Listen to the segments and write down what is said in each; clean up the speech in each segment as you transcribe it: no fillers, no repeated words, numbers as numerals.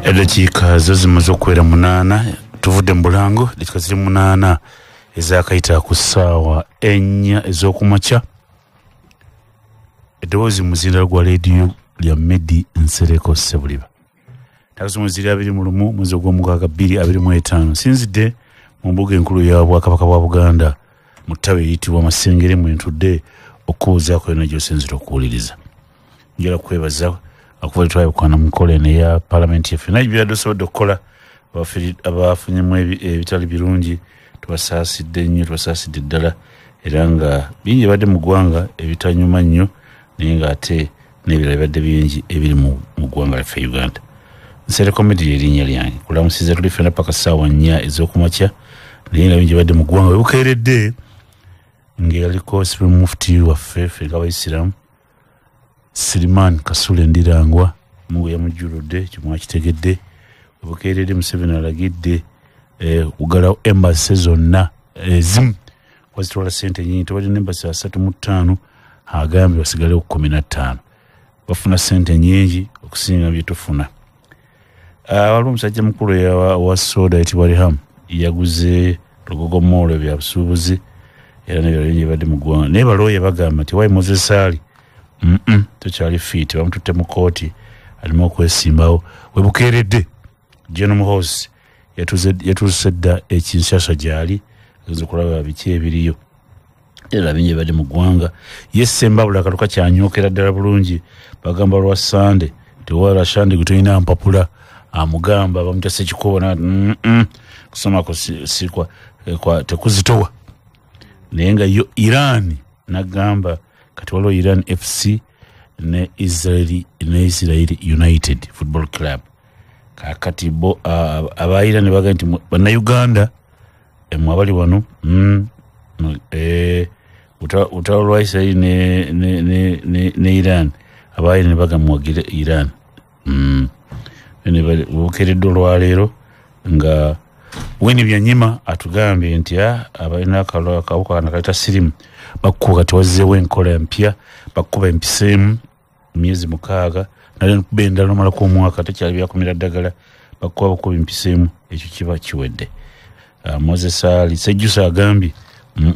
Edakiika zo zimaze okuwera 8 tuvudde mu Bulango dakika ziri 8 ezakayita ku ssaawa 4 ez'okumakya. Eddoboozi muzinda gwa leediyo lya Medi Nsereko Sebuliba. Takasumuziri 21 mwezi gw'omukaaga 2025 sinzidde mu mbuga enkulu ya Bwakabaka bwa Buganda mu ttabi eriyitibwa Masengere mwe ntudde okubuuzaako yonna gy'osinzira okuwuliriza. Njala kwebaza akuva twayokwana mu nkola ya Parliament yaffe naye biradosobodde okukola abafunyemu ebitali birungi tubasaasidde nnyo tubasaasidde ddala era nga bingi badde mu ggwanga ebitanyuma nnyo naye ng'ate n'ebirala bibadde bingi ebiri mu ggwanga lyaffe Uganda. Nsereko Medi ly'erinnya lyange kulamusiza tuli ffenna paka ssaawa 4 ez'okumakya naye nga bingi badde mu ggwanga webukeeredde ng'eyaliko Supreme Mufti waffe ffe ng'Abayisiraamu Siriman Kasule Ndirangwa mungu yamujjuludde kimwakitegedde webukeeredde Museveni alagidde ugalawo embassy zonna ezimu wazitwala ssente nyingi tewalina embassy 35 agambye basigale ku 15 bafuna ssente nyingi okusinga bye tufuna. Waliwo omusajja mukulu wa soda yitibwa Rihamu yaguze Lugogo Mall bya busuubuzi era n'ebirala bingi badde mu ggwanga naye balooye bagamba nti wayi Moses Ali tokyali fiiti bamututte mu kooti alimu okwesimbawo webukeeredde General House yatuuse dda ekinshasa gyali agenza okulaba biki ebiriyo era bingi badde mu ggwanga yesembabula akatuka kyanyookera ddala bulungi bagamba lwa Sande tewala Sande gwe tolina mpapula amugamba bamutasa ekikubo kusomako sikwa tekuzitowa naye nga yo Iran nagamba kati waliwo Iran FC ne Israeli United Football Club kakati bo abaira ne baga nti bannayuganda mwabali wano utalo lwa Israeli ne Iran abaira ne baga mwagire Iran ne bukeeredde olwaleero nga Winnie Byanyima atugambye nti abalina akawuka nakaleta sirimu bakuba kati wazzeewo enkola mpya bakuba empiseemu myezi 6 nale benda lomalako omwaka tekyali byakumira ddagala bakuba empiseemu ekyo kiba kiwedde. Moses Ali Sejjusa agambye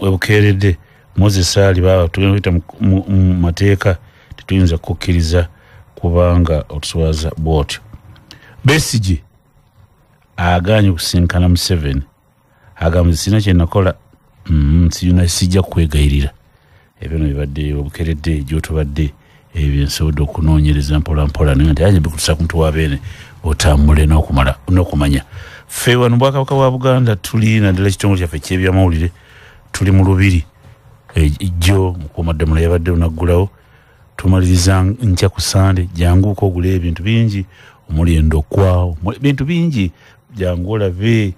webukeeredde Moses Ali baba tugenda mu mateeka tetuyinza kukkiriza kubanga otuswaza bwotyo. Besigye aganye kusinkana Museveni agamba sina kye nakola sijja kwegayirira ebyo bibadde obukeeredde gy'otubadde ebyo nsobodde okunoonyereza mpola naye nti aje bikutusa ku muntu wabeene otambule n'okumanya ffe wano Bwakabaka bwa Buganda tuli naddala ekitongole kyaffe ky'ebyamawulire tuli mu lubiri ejjo mukuumaddamula yabadde lunaggulawo tumaliriza nkya ku Sande janguuko ogula ebintu bingi omuli endokwa bintu bingi jangu olabe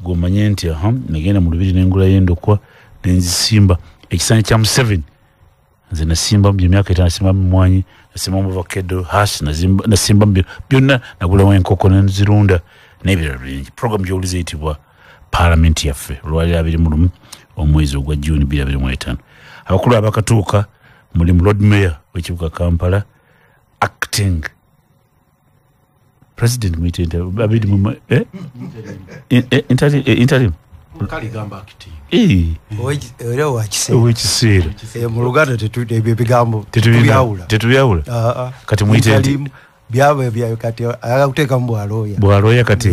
gomanye nti nagenda mu lubiri n'engula y'endokwa nenzisimba ekisaanyi kya Museveni nze nasimba mu myaka 5 nasimba mu mwanyi nasimba mu avocado hash nasimba byonna nagulawo enkoko nenzirunda n'ebirala bingi. Program gy'owuliza eyitibwa Parliament yaffe olwaliro 21 omwezi ogwa June 2025. Abakulu abakatuuka muli mu Lord Mayor w'ekibuga Kampala acting President mwitende abidi mu interim kali gamba acting oyo wakiseera mu Luganda ebigambo tetubyawula kati mwitende byaba bya kati akakuteeka mu bwaloya kati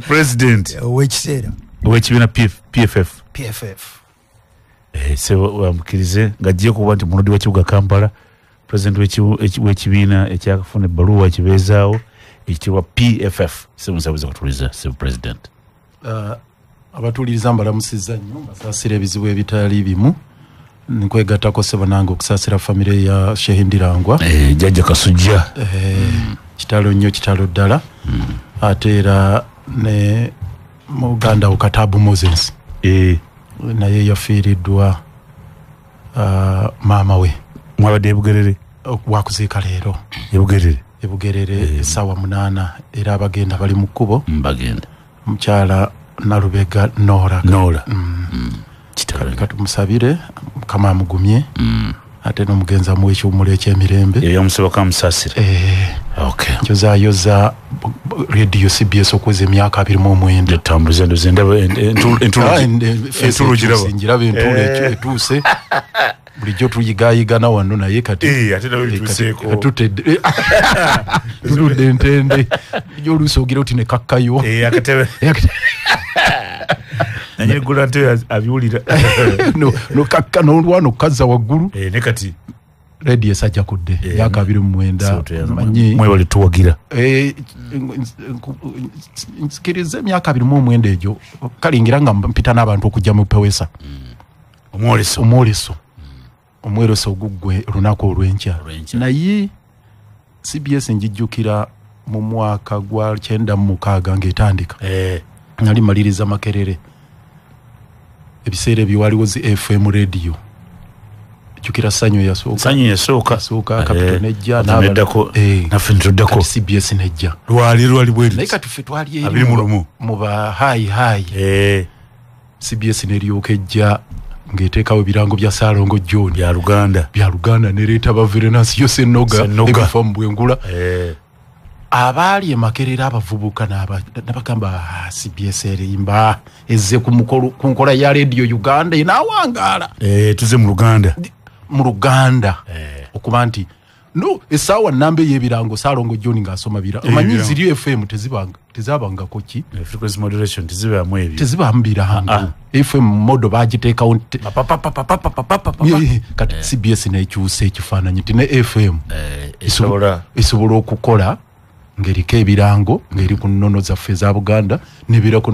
president ow'ekibiina PFF se wamukirize ng'ajje kuba nti mulodi w'ekibuga Kampala president w'ekibiina ekyakafuna ebbaluwa kibeezaawo ekitibwa PFF semusabuza kutuliza sebe president. Abatuuliriza mbalamusizza nnyo basaasira ebizibu ebitali bimu nkwegattako sebo nange okusaasira famire ya Sheikh Ndirangwa Jjajja Kasujja kitalo nnyo kitalo ddala ate era ne Muganda Okatabu Moses naye yafiiriddwa maama we mwabadde ebugerere wakuziika leero ebugerere essaawa 8 era abagenda bali mu kkubo bagenda mukyala Nalubega Nora katumusabire Mukama amugumye ate n'omugenza mu eky'omuli eky'emirembe yamusaba kamusasira yoza radio CBS okweza emyaka 29 tambuza ndo zendaba entulu giraba entulu etuuse bulijjo tuyigayigana wano naye kati ate nawe bituuseeko tuludde entende jo oluusi ogira oti ne kakkayo akatebe naye gula nte abiwulira no kakka n'olwana okazza waggulu ne kati radio sajja kudde myaka 29 manyi mwebale tuwagira nsikiriza emyaka 29 egyo kalingira nga mpita n'abantu okujja mu pewesa omweroso ogugwe lunaku olw'enkya naye CBS njijjukira mu mwaka gwa 96 ng'etandika nali maliriza Makerere ebiseera ebyo waliwo zi FM radio jukira sanyo yasooka kapito nejja naffe ntuddako CBS nejja lwali bweri naye kati ffe twali eri mu ba hayi CBS neryoka ejja ng'eteekawo ebirango bya Saalongo John bya Luganda nereeta ba Venansi Yose Noga ebifa mu Bwengula abaali emakerera abavubuka n'abagamba CBS erimba ezze ku nkola ya radio Uganda enaawangaala tuze mu Luganda okuba nti no esaawa nnamba ey'ebirango Saalongo John ng'asoma bira omanyi ziri FM tezabangako ki frequency modulation tezibaamu ebyo tezibamu birango FM modo bagiteekawo kati CBS nekyusa ekifaananyi ti ne FM esobola okukola ng'eriko ebirango ng'eri ku nnono zaffe eza Buganda nebirako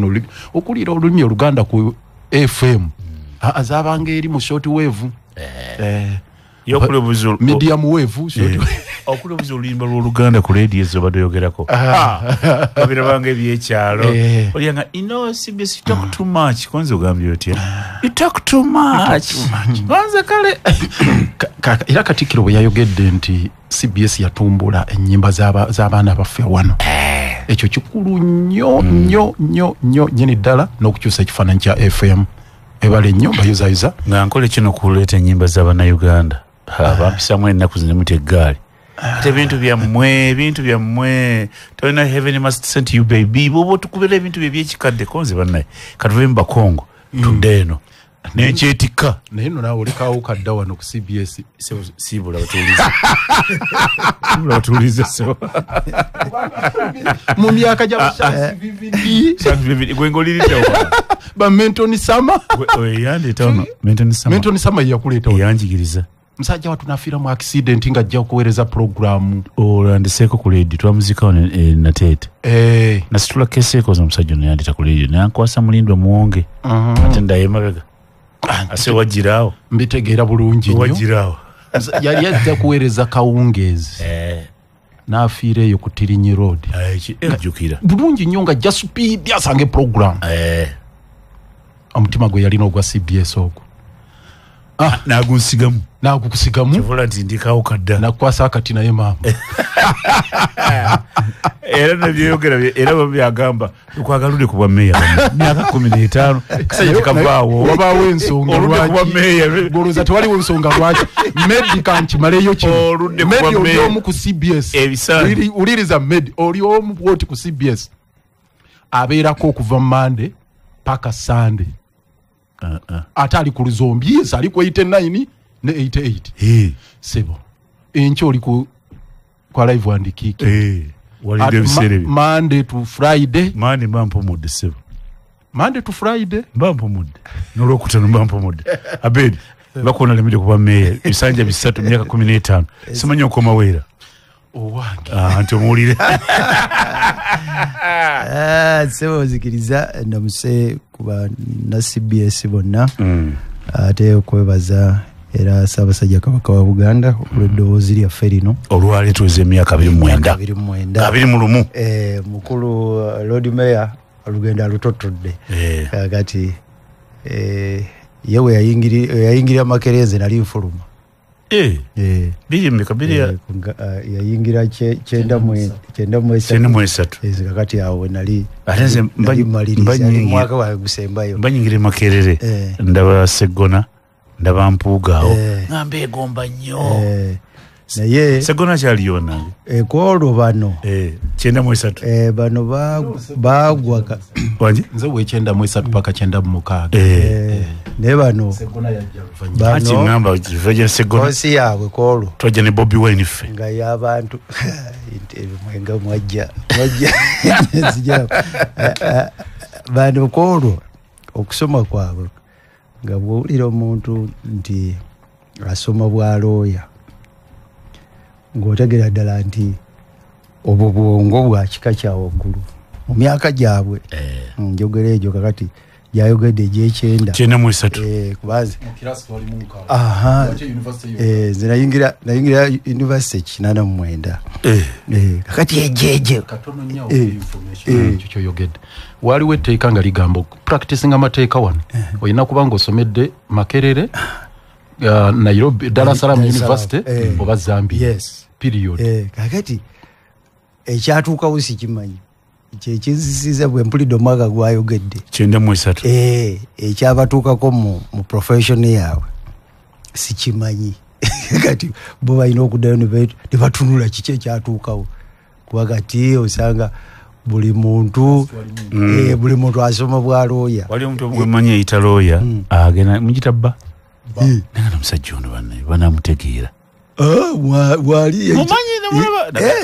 okuliira olulimi Oluganda ku FM azabanga eri mu short wave medium wave okulebuza oluyimba lw'Oluganda ku radio ezo badoyogerako babirabanga ebyekyalo olyanga CBS you talk too much konze ogambye otya you talk too much konze kale era Katikkiro bwe yayogedde nti CBS yatumbula ennyimba z'abaana baffe wano ekyo kikulu nnyo nyini ddala n'okukyusa ekifaananyi kya FM ebale nnyo bayuzayuza nga nkole kino kuleeta ennyimba z'Abannayuganda bampisamu ennaku zino muti eggaali ate ebintu byammwe tolina heaven must send you baby bwoba otukubira ebintu bye byekikadde konze bannaye katuve mu Bakongo tudde eno nekyetikka naye no naawe olekawo kadda wano ku CBS sibula batuulize mu myaka gya gwengoliriddewo ba Mentoni Sama Mentoni Sama yakuleetawo yanjigiriza musajja watu nafiira mu accident ng'ajja okuweereza programu olandiseeko ku leedi twamuzikawo nateete nasitula keseekoza omusajja ono yandita ku leedi nankwasa mulindwa muwonge ate ndayemabega ase wajiraawo mbitegeera bulungi nnyo wajiraawo yali ajja kuweereza kawungeezi n'afiira eyo ku Tirinyi Road ejjukira bulungi nnyo ng'ajja supiidi asange programu omutima gwe yalina ogwa CBS ogwo nagukusigamu kivula nti ndikawo kadda nakwasa akati naye maama era nebyeyogera era babyagamba tukwagaludde ku bwa meeya myaka 15 kisajja kikavaawo wabaawo ensonga lwaki tewaliwo ensonga lwaki medi kankimaleyo kino medi oli omu ku CBS uliriza medi oli omu bwoti ku CBS abeerako okuva Monday paka Sunday ate ali ku Luzombies ali ku 89 ne 88 sebo enkyo oli ku live and kick walide biseere Monday to Friday mbampomudde sebo Monday to Friday mbampomudde n'olwokutano mbampomudde abedi bakona lemide kuba meeya bisanja 3 myaka 15 simanyi okoma weera owange nti omuwulire sebo zikiriza namuse kuba na CBS bonna ate okwebaza era Ssaabasajja Kabaka wa Buganda olw'eddoboozi lyaffe lino olwali tuweza emyaka 29 mukulu Lord Mayor olugendo alutotodde kati yewe yayingira Makerere nali nfuluma yayingira 93 kakati awo nali mwaka wagusembayo mbanyingira Makerere ndaba Segona ndaba Mpuugaawo ngamba egomba nnyo naye Segona kyaliona ekolo bano kyenda mu esatu bano bagwa wangi nze we kyenda mu esatu paka kyenda mu mukaaga ne bano Segona yajja ati ngamba kivaje Segona kosi yaabwe kolo twaje ne Bobby Wine ffe nga y'abantu mwenga mwajja zijja bano kolo okusoma kwabwe nga bw'owulira omuntu nti asoma bwa looya ng'otegera ddala nti obwo bwongo bwa kika kya waggulu mu myaka gyabwe njogera egyo kakati gyayogedde egyekyenda kyenda mu esatu kubanze nze nayingira university 89 kakati ejeje katono nnyo information kyoyogedde waliwo etteeka nga ligamba practicing amateeka wano olina kuba ng'osomedde Makerere Nairobi Dar es Salaam University oba Zambia period kakati ekyatuukawo sikimanyi kyekinzisiza bwe mpulidde omwaka gwayogedde kyenda mu esatu ekyabatuukako mu profession yaabwe sikimanyi kati bo balina okuddayo ne batunula kiki ekyatuukawo kuba kati osanga buli muntu asoma bwa looya wali omuntu bwemanyi eyita looya agenda mugitabba naye omusajja ono banamutegeera wali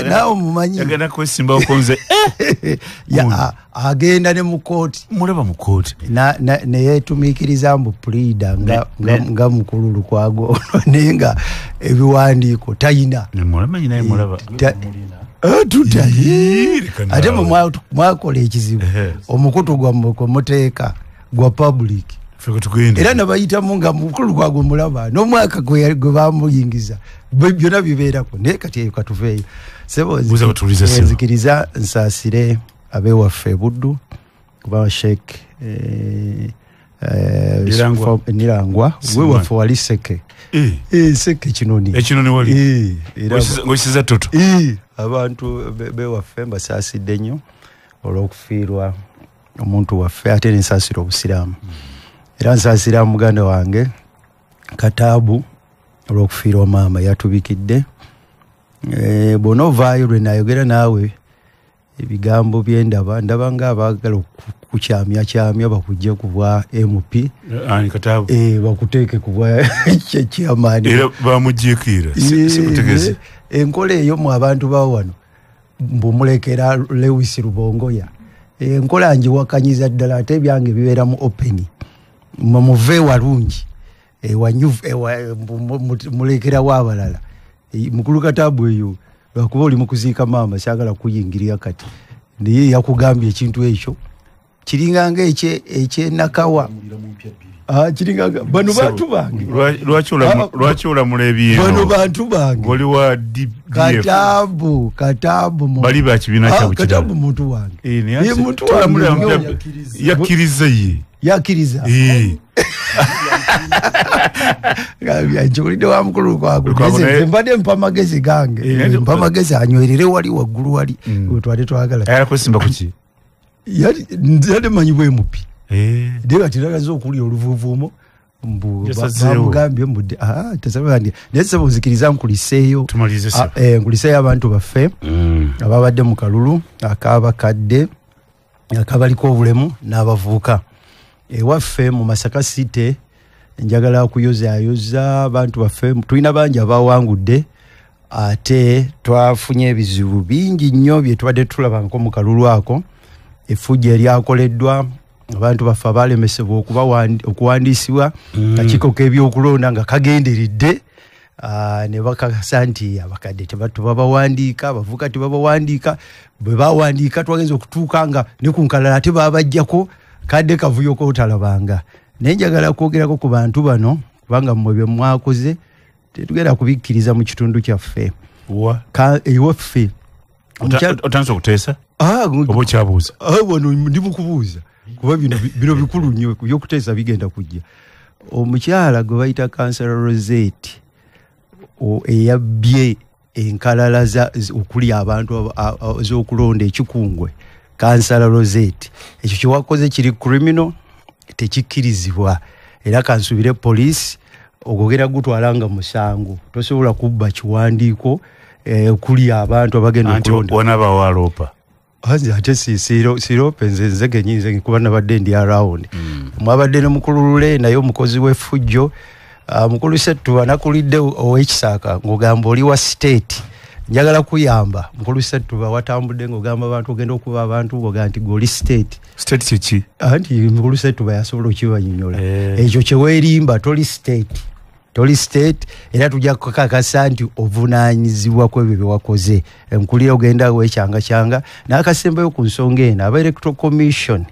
nawe mumanyi agenda kwesimbawo konze agenda ne mu kooti mulaba mu kooti neyetumiikiriza mbu pulida nga mukulu Lukwago naye nga ebiwandiiko tayina mulamanyi naye mulaba ate mwakola ekizibu omukutu gwammwe muteeka gwa public era nabayitamu nga mukulu gwagwe mulaba n'omwaka gwe bamuyingiza byonna bibeerako naye kati eyo katuveeyo nzikiriza nsaasire abewaffe Buddu kuba Sheikh Nirangwa wewaffe wali Seke Seke Kinoni wali ng'osiza toto abantu bewaffe mbasaasidde nnyo olw'okufiirwa omuntu waffe ate nensaasira obusiraamu era nsaasira muganda wange Kataabu olw'okufiirwa maama yatubikidde bona ovaayo lwe nayogera naawe ebigambo byendaba nga abaagala okukyamyakyamya bakujje ku bwa MP bakuteeke ku bwa kyamaani era bamujiikira sikutegeze enkola eyo mu abantu ba wano mbumulekera Lewis Rubongoya enkola njiwakanyiza ddala ate ebyange bibeera mu openi muve walungi mulekerawo abalala mukulu Kataabu eyo lwakuba oli mukuziika maama kyagala kuyingirira kati naye yakugambye ekintu ekyo kiringanga ekyenakawa kiringanga bano bantu bange lwaki olamula ebyeno bano bantu bange oli wa Kataabu bali ba kibiina kyabukira Kataabu muntu wange ye muntu wange yakkiriza ye yakiriza njulidde wa mukulu Lukwago mbadde mpa magezi gange mpa magezi anywerere wali waggulu wali twali twagala ayakwesimba kuki yali manyi bwe mupi naye kati nagaza okulya oluvuuvuumo bamugambye mbudde tasabandi naye saba ozikiriza nkuliseeyo nkuliseeyo abantu baffe ababadde mu kalulu ak'abakadde akabaliko obulemu n'abavubuka ewaffe mu Masaka City njagala kuyozaayoza abantu baffe tulina bangi abawangudde ate twafunye ebizibu bingi nnyo bye tubadde tulabangako mu kalulu ako effujjo eryakoleddwa abantu baffe abalemesebwa okuwandiisibwa akakiiko k'ebyokulonda nga kagenderedde ne bakakasa nti abakadde tebabawandiika abavuka tebabawandiika bwe bawandiika twagenza okutuuka nga ne ku nkalala ate babajjako kadde kavuyo kootalabanga naye njagala kwogerako ku bantu bano kubanga mmwe bye mwakoze tetugenda kubikkiriza mu kitundu kyaffe ewaffe otandise okuteesa oba okyabuuza wano ndi mukubuuza kuba bino bikulu nnyo byokuteesa bigenda kujja omukyala gwe bayita Kansala Rosette eyabbye enkalala okulya abantu z'okulonda ekikungwe Kansala Rosette ekyo kyewakoze kiri criminal tekikkirizibwa era kansubire poliisi ogogera gutwalanga musango tosobola kubba kiwandiiko kuli abantu abagenda okulonda wana bawalopa ate sirope nze genyinze kuba nabadde ndi around mwabadde ne mukululule naye omukozi w'effujjo mukulu Ssettu anakulidde ow'ekisaaka ng'ogamba oli wa state njagala kuyamba mukulu Ssettu watambudde ng'ogamba abantu ogenda okuba abantu ng'ogamba nti goli state kiki anti mukulu Ssettu yasobola okibanyonyola ekyo kyeweerimba toli state era tujja kukakasa nti ovunaanyizibwa ku ebyo bye wakoze nkulire ogenda weekyanga n'akasembayo ku nsonga eno aba electoral commission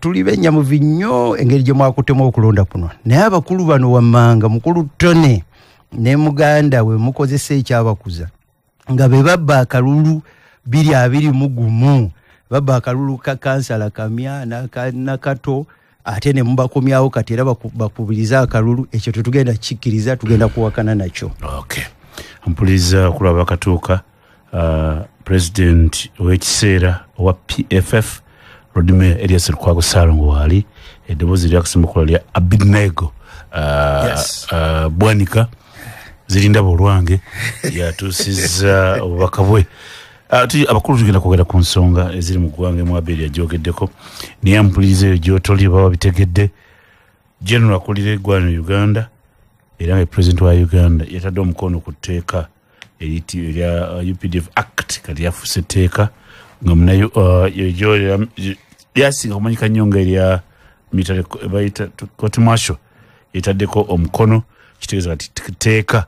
tuli benyamuvi nnyo engeri gye mwakutemu okulonda kuno naye abakulu bano wammanga mukulu Tone ne muganda we mukozesa ekyabakuza nga be babba akalulu 221 babba akalulu ka kansala Kamya nakato ate ne mubakomyawo kati era bakubiriza akalulu ekyo tetugenda kikkiriza tugenda kuwakana nakyo. Okay, mpuliriza kulaba katuuka president w'ekiseera owa PFF Rodime Elias Lukwago Ssaalongo waali eddoboozi ly'akasimbukulo lya Abednego Bwanika zirinda bolwange yatuusizza obubaka bwe. Abakulu tugenda kwogera ku nsonga eziri mu ggwanga mu Abedi yajogeddeko naye mpuliriza eyo gy'otoli baba bitegedde general akulira eggwanga Uganda era nga president wa Uganda yatadde omukono ku tteeka erya UPDF Act kati yafuuse etteeka nga munayo lyasinga kumanyika nnyo nga erya bayita court martial yetaddeko omukono kitegeeza kati tteeka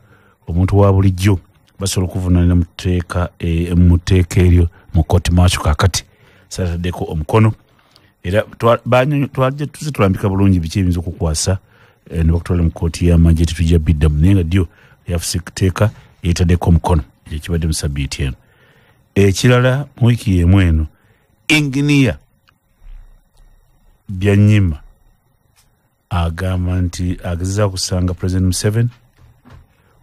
omuntu wa bulijjo basobola okuvunaanira mu tteeka eryo mu court martial kakati sataddeko omukono era tuze tulambika bulungi biki ebiyinza okukwasa ne bakutwala mu kooti y'amagye tetujja biddamu naye nga ddyo yafuuse tteeka yetaddeko omukono ekyo kibadde mu sabiiti eno. Ekirala mu wiiki y'emu eno inginiya Byanyima agamba nti agezezza kusanga President Museveni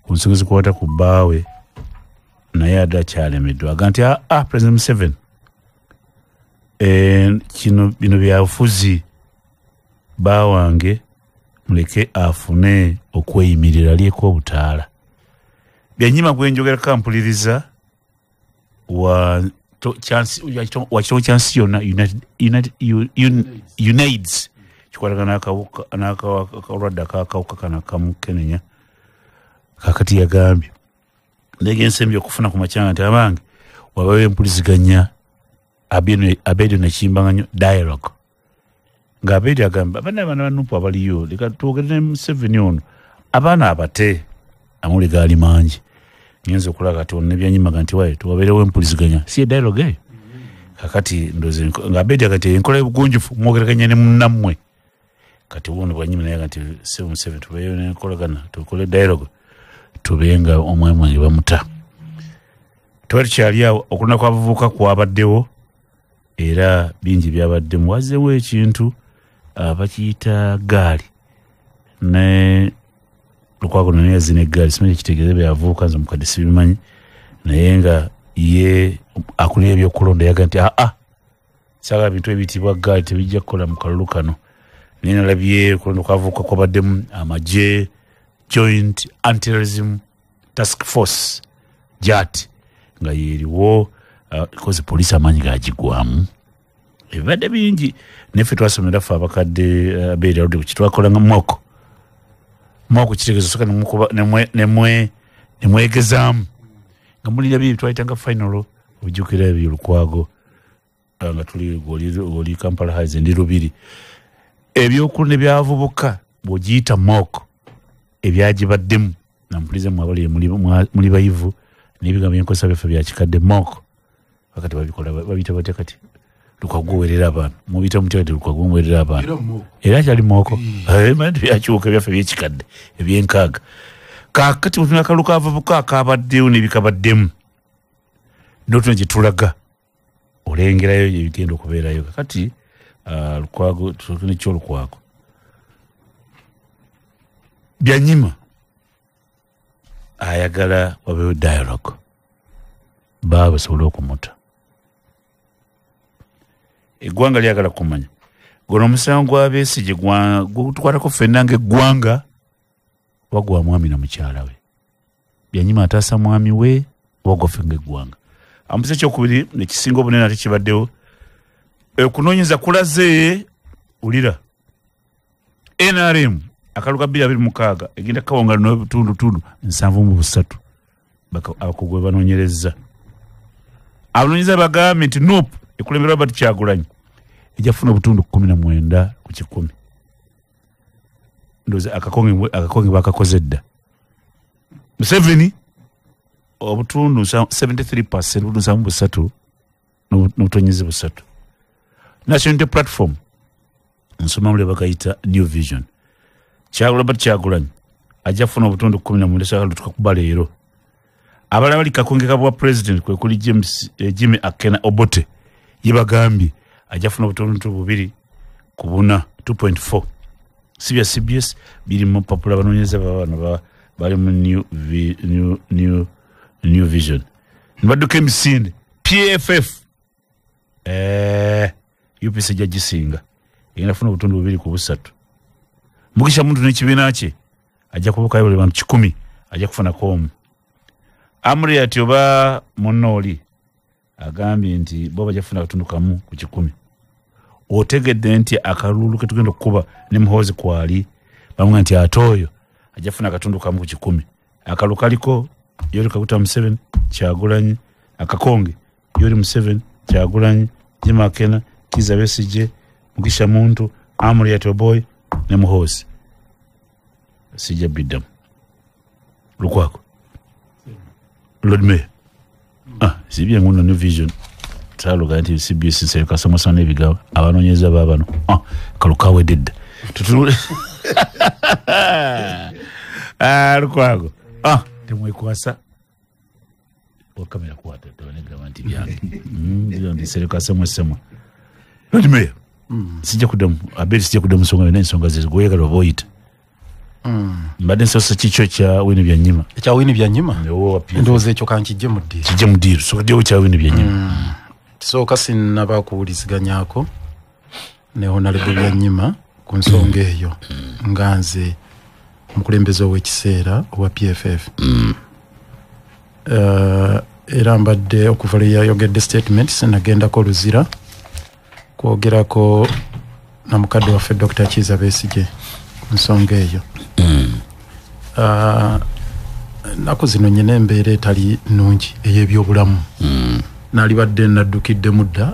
ku nsonga zikwata ku bbaawe naye ate akyalemeddwa agamba nti President Museveni bino byabufuzi baawange muleke afune okweyimirira alyeko obutaala. Byanyima gwe njogera kampuliriza wa kitongole kyansi yonna UNAIDS kikwatagana n'akalwadde akakawuka kana kamukenenya kakati yagambye ndege ensembi okufuna ku makyanga nti abange wabawo empuliziganya Abedi nakimbanganya dialogue nga Abedi agamba abaana banupu abaliyo leka twogere ne Museveni ono abaana abate amuli gaali mangi nyenza okulaga kati ono Byanyima nti waye tuwabeerewo empuliziganya si dialogue kakati ndoze nga Abedi agati enkola y'obugunjufu mwogeraganya ne munnammwe kati wono Byanyima naye agati Museveni tubeeyo nenkolagana tukole dialogue tubenga omwemwe bamuta twali kyali awo okulina kwabavubuka kwabaddewo era bingi byabaddemu wazeewo ekintu bakiyita gaali ne Lukwago naye yazina eggaali simanyi ekitegeeza byavubuka nze mukadde sibimanyi naye nga ye akulira ebyokulonda yaga nti saagala bintu ebiyitibwa gaali tebijja kukola mu kalulu kano naye nalabye kulonda kwavubuka kwabaddemu amagye Joint Anti-Terrorism Task Force JAT nga yeriwo kozi poliisi amaanyi gagigwamu ebibadde bingi neffe twasomera ffe abakadde Abedi aludde ku kitwakola nga moko kitegeeza soka nemwegezaamu nga mulira biri twayitanga final ojjukira ebyo Lukwago nga tuli oli Kampala Highs ndi Lubiri ebyokulu ne byavubuka bw'ogiyita moko ebyagibaddemu nampulizemu abali muli bayivu n'ebigambo byenkozesa byaffe bya kikadde moko bakati babikola babiyita batya kati Lukwago werera abaana mubiyita mutya kati Lukwago werera abaana era akyali moko manyi byakyuka byaffe byekikadde ebyenkaaga kakati bwe tunaka lukavubuka akabaddewo n'ebikabaddemu n'otuna gye tulaga olengerayo ebigenda okubeerayo kakati Lukwago tutune ky'Olukwago Byanyima ayagala wabeewo dialogue basobole okumuta eggwanga lyagala kumanya gono omusango gwa Besigye gutukwatako ffenna ng'eggwanga wagwa mwami na mukyala we Byanyima ataasa mwami we wagwa fenge gwanga ampise kyokubiri nekisinga obunene ate kibaddewo okunoonyeza kulaze ulira NRM akaluka 2026 egenda kawonga n'obutundu 7 abakugwe banoonyereza abanoonyeza bagambye nti NUP ekulembera Robert Kyagulanyi ejafuna obutundu 19 ku 10 ndoze akakonge bakakoze dda Museveni obutundu 73% obutundu 3 n'obutonyeze 3 National Unity Platform nsoma mule bakayita New Vision Robert Kyagulanyi ajafuna obutundu 19 saka tukakubala leero abala bali kakonge kabwa president kwe kuli Jimmy Akena Obote yebagambye ajafuna obutundu 2 kubuna 2.4 CBS biri mu popular banonyeza babana bali mu new vision nibaduke misinde PFF UPC jajisinga inafuna obutundu 2 ku 3 mugisha muntu n'ekibiina kye ajja kubuka yole bantu 10 ajja kufuna komu amri ati oba monoli agambye nti bo bajafuna obutundu kamu ku 10 otegedde nti akalulu ketugenda okuba ne muhozi kwali bamwe nti atoyo ajafuna akatundu kamu ku 10 akalu kaliko yori kakuta 7 Kyagulanyi akakonge yori 7 Kyagulanyi Jimmy Akena Kiza Besigye mugisha muntu amri ati boy ne muhozi sija bidam lukwako Lord Mayor sibye ngono New Vision talo ganti CBS se kasoma sana ebigawa abanonyeza babano kalukawe did tutule lukwako temwekwasa okamera kwata tone granti byange ndio ndisere kasoma sema Lord Mayor sija kudamu abeli sija kudamu songa n'ensonga zigoyeka lwoboyita mbadde nsosa kicho kya Wini Byanyima ekya Wini Byanyima ndoze ekyo kankijje mu ddiiro so kadiyo kya Wini Byanyima so kasi naba kuwuliziganyako ne Honorable Byanyima ku nsonga eyo nganze omukulembeze w'ekiseera owa PFF era mbadde okuva lwe yayogedde statement senagendako oluzira kwogerako na mukadde waffe Dr. Kiza Besigye ku nsonga eyo nako zino nyine embeera etali nnungi ey'ebyobulamu nalibadde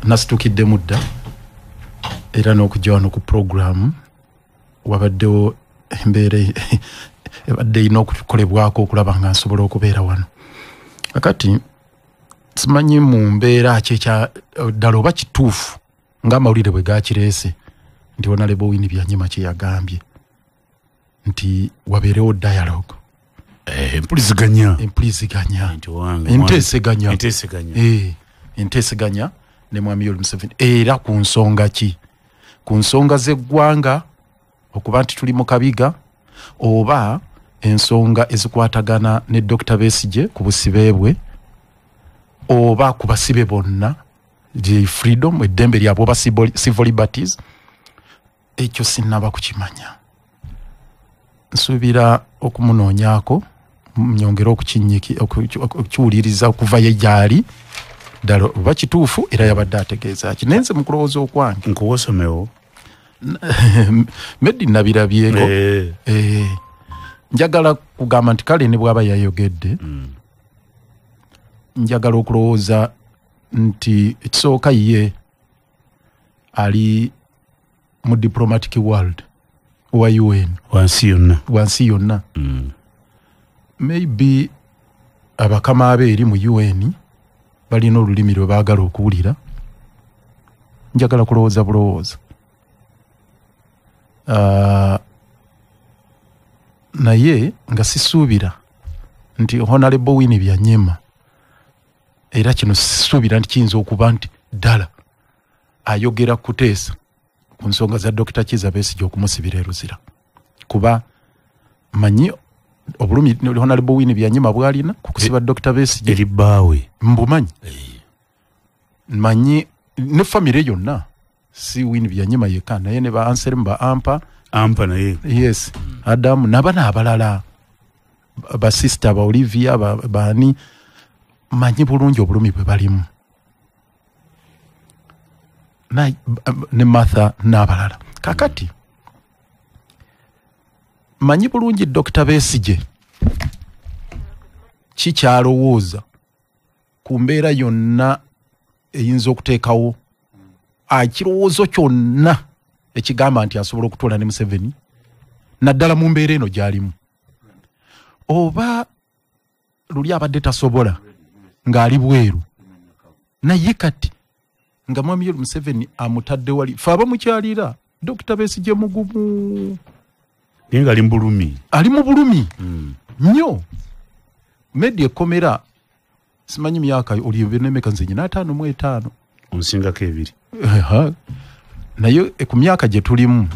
nasitukidde mudda era n'okujja wano ku programu wabaddewo embeera ebadde erina okukolebwako okulaba nga nsobola okubeera wano akati simanyi mu mbeera kyekya ddala oba kituufu ng'amawulire bwe gakireese nti Honorable Wini Byanyima kye yagambye nti wabeerewo dialogue empuliziganya enteeseganya ne mwami Yoweri Museveni era ku nsonga ki ku nsonga z'eggwanga okuba nti tuli mu kabiga oba ensonga ezikwatagana ne Dr. Besigye ku busibe bwe oba ku basibe bonna the freedom eddembe lyabwe oba civil liberties ekyo sinnaba kukimanya nsuubira okumunoonyaako nyongera okukiwuliriza okuva ye gyali ddala oba kituufu era yabadde ategeeza ki nenze mu kulowooza okwange nkuwosomewo Meddi nabirabyeko njagala kugamba nti kale ne bw'aba yayogedde njagala okulowooza nti ekisooka ye ali mu diplomatic world wa UN wansi yonna maybe abakama abeeri mu UN balina olulimi lwe baagala okuwulira njagala kulowooza bulowooza naye nga sisuubira nti Honorable Wini Byanyima era kino sisuubira nti kiyinza okuba nti ddala ayogera kuteesa ku nsonga za Dr. Kiza Besigye okumusibira eruzira kuba manyi obulumi Honorable Wini Byanyima bwalina kukusiba Dr. Besigye eribaawe mbumanyi manyi ne family yonna si Wini Byanyima yekka naye ne ba Anselm ba ampa naye yes Adamu nabana abalala ba sister ba Olivia bani manyi bulungi obulumi bwe balimu ne Martha n'abalala kakati manyi bulungi Dr. Besigye kikyalowooza ku mbeera yonna eyinza okuteekawo akirowoozo kyonna ekigamba nti asobola okutuula ne Museveni naddala mu mbeera eno gy'alimu oba luli abadde tasobola ng'ali bweru naye kati nga mwami Yoweri Museveni amutadde wali fe abamukyalira Dr. Besigye mugumu naye nga ali mu bulumi nnyo Medi ekomera simanyi myaka oli benemeka nze nyina 55 omusingako 2 naye ku myaka gye tulimu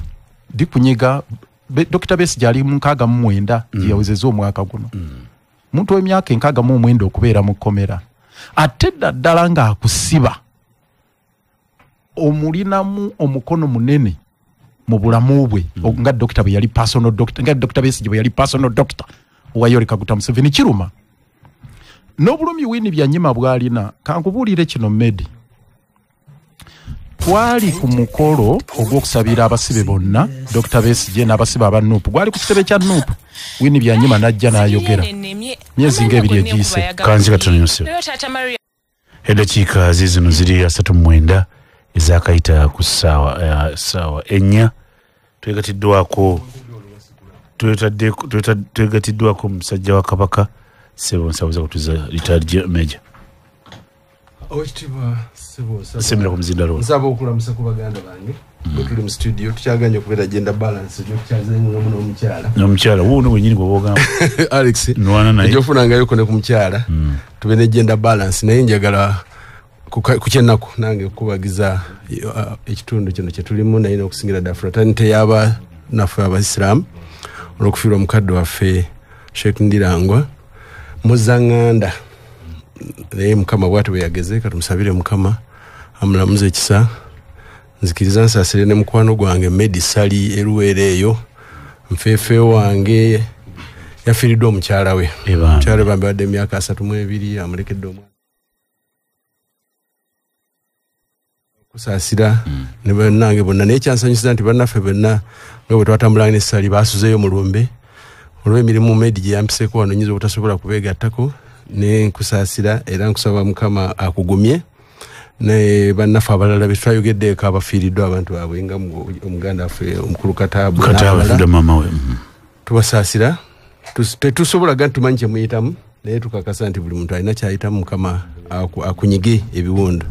dikunyega Dr. Besigye ali mu 69 yawezeza omwaka guno muntu w'emyaka 69 okubeera mu komera ate ddala nga akusiba omulinamu omukono munene mu bulamu bwe nga Dr. bwe yali personal doctor nga Dr. Besigye bwe yali personal doctor wa Yoweri Kaguta Museveni kiruma n'obulumi wini byanyima bwalina kankubuulire kino Medi twali ku mukolo ogw'okusabira abasibe bonna Dr. Besigye n'abasibe aba Nuupu gwali ku kitebe kya Nuupu wini byanyima najja n'ayogera myezi ng'ebiri egiyise kanzi katono yose eddakiika zino ziri 39 ezakayita ku ssaawa 4 twegatiddwako musajja wa Kabaka Sebo Nsabuza kutuza retired major Ochitiba Sebo Semera ku Mzinda nsaba okulamusa ku baganda bange tuli mu studio tukyaganya okubeera gender balance tukyazenga n'omukyala wuno wenyini gwoboga Alex nwana naye njofuna yoko ne ku mukyala tube ne gender balance naye njagala kuchenako nange kubagiza ekitundu kino kye tulimu naye n'okusingira da fraternity yaba nafe abasiramu olw'okufiirwa mukadde waffe Sheikh Ndirangwa muzanganda naye Mukama bw'ati bwe yageze katumusabire Mukama amulamuze ekisa nzikiriza nsasire ne mukwano gwange Medi Sali eruwere eyo mfefe wange yafiiriddwa omukyala we mukyala bambe badde emyaka 32 amulekedde omwana kusasira ne bannange bonna naye kyansanyusiza nti bannaffe bonna nga bwe twatambulanga ne Sali baasuzeeyo mu lumbe olw'emirimu Medi gye yampiseeko wano nnyinza obutasobola kubeegattako ne nkusasira era nkusaba Mukama akugumye ne bannaffe abalala be twayogeddeeko abafiiriddwa abantu baabwe nga omuganda waffe omukulu Kataabu mama we tubasasira tetusobola gani tumanyi kye muyitamu naye tukakasa nti buli muntu alina kyayitamu Mukama akunyige ebiwundu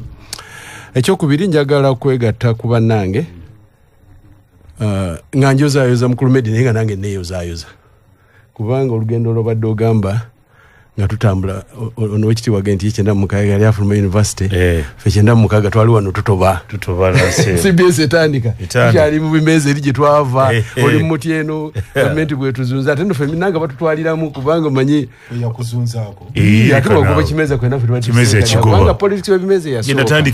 ekyokubiri njagala kwegatta ku bannange nga njozaayoza mukulu Medi naye nga nange neeyozaayoza kubanga olugendo lwobadde ogamba nga tutambula onowekitiibwa genti yekyenda mukaaga yali afuluma university fe kyenda mukaaga twali wano tutoba CBS etandika tukyali mu bimeezi eri gye twava oli mu mutyeno gavumenti bwetuzunza ate ndofe nanga batutwaliramu kubanga manyi yakuzunzaako ate wakuba kimeza kwena kubanga politics w'ebimeezi yasooka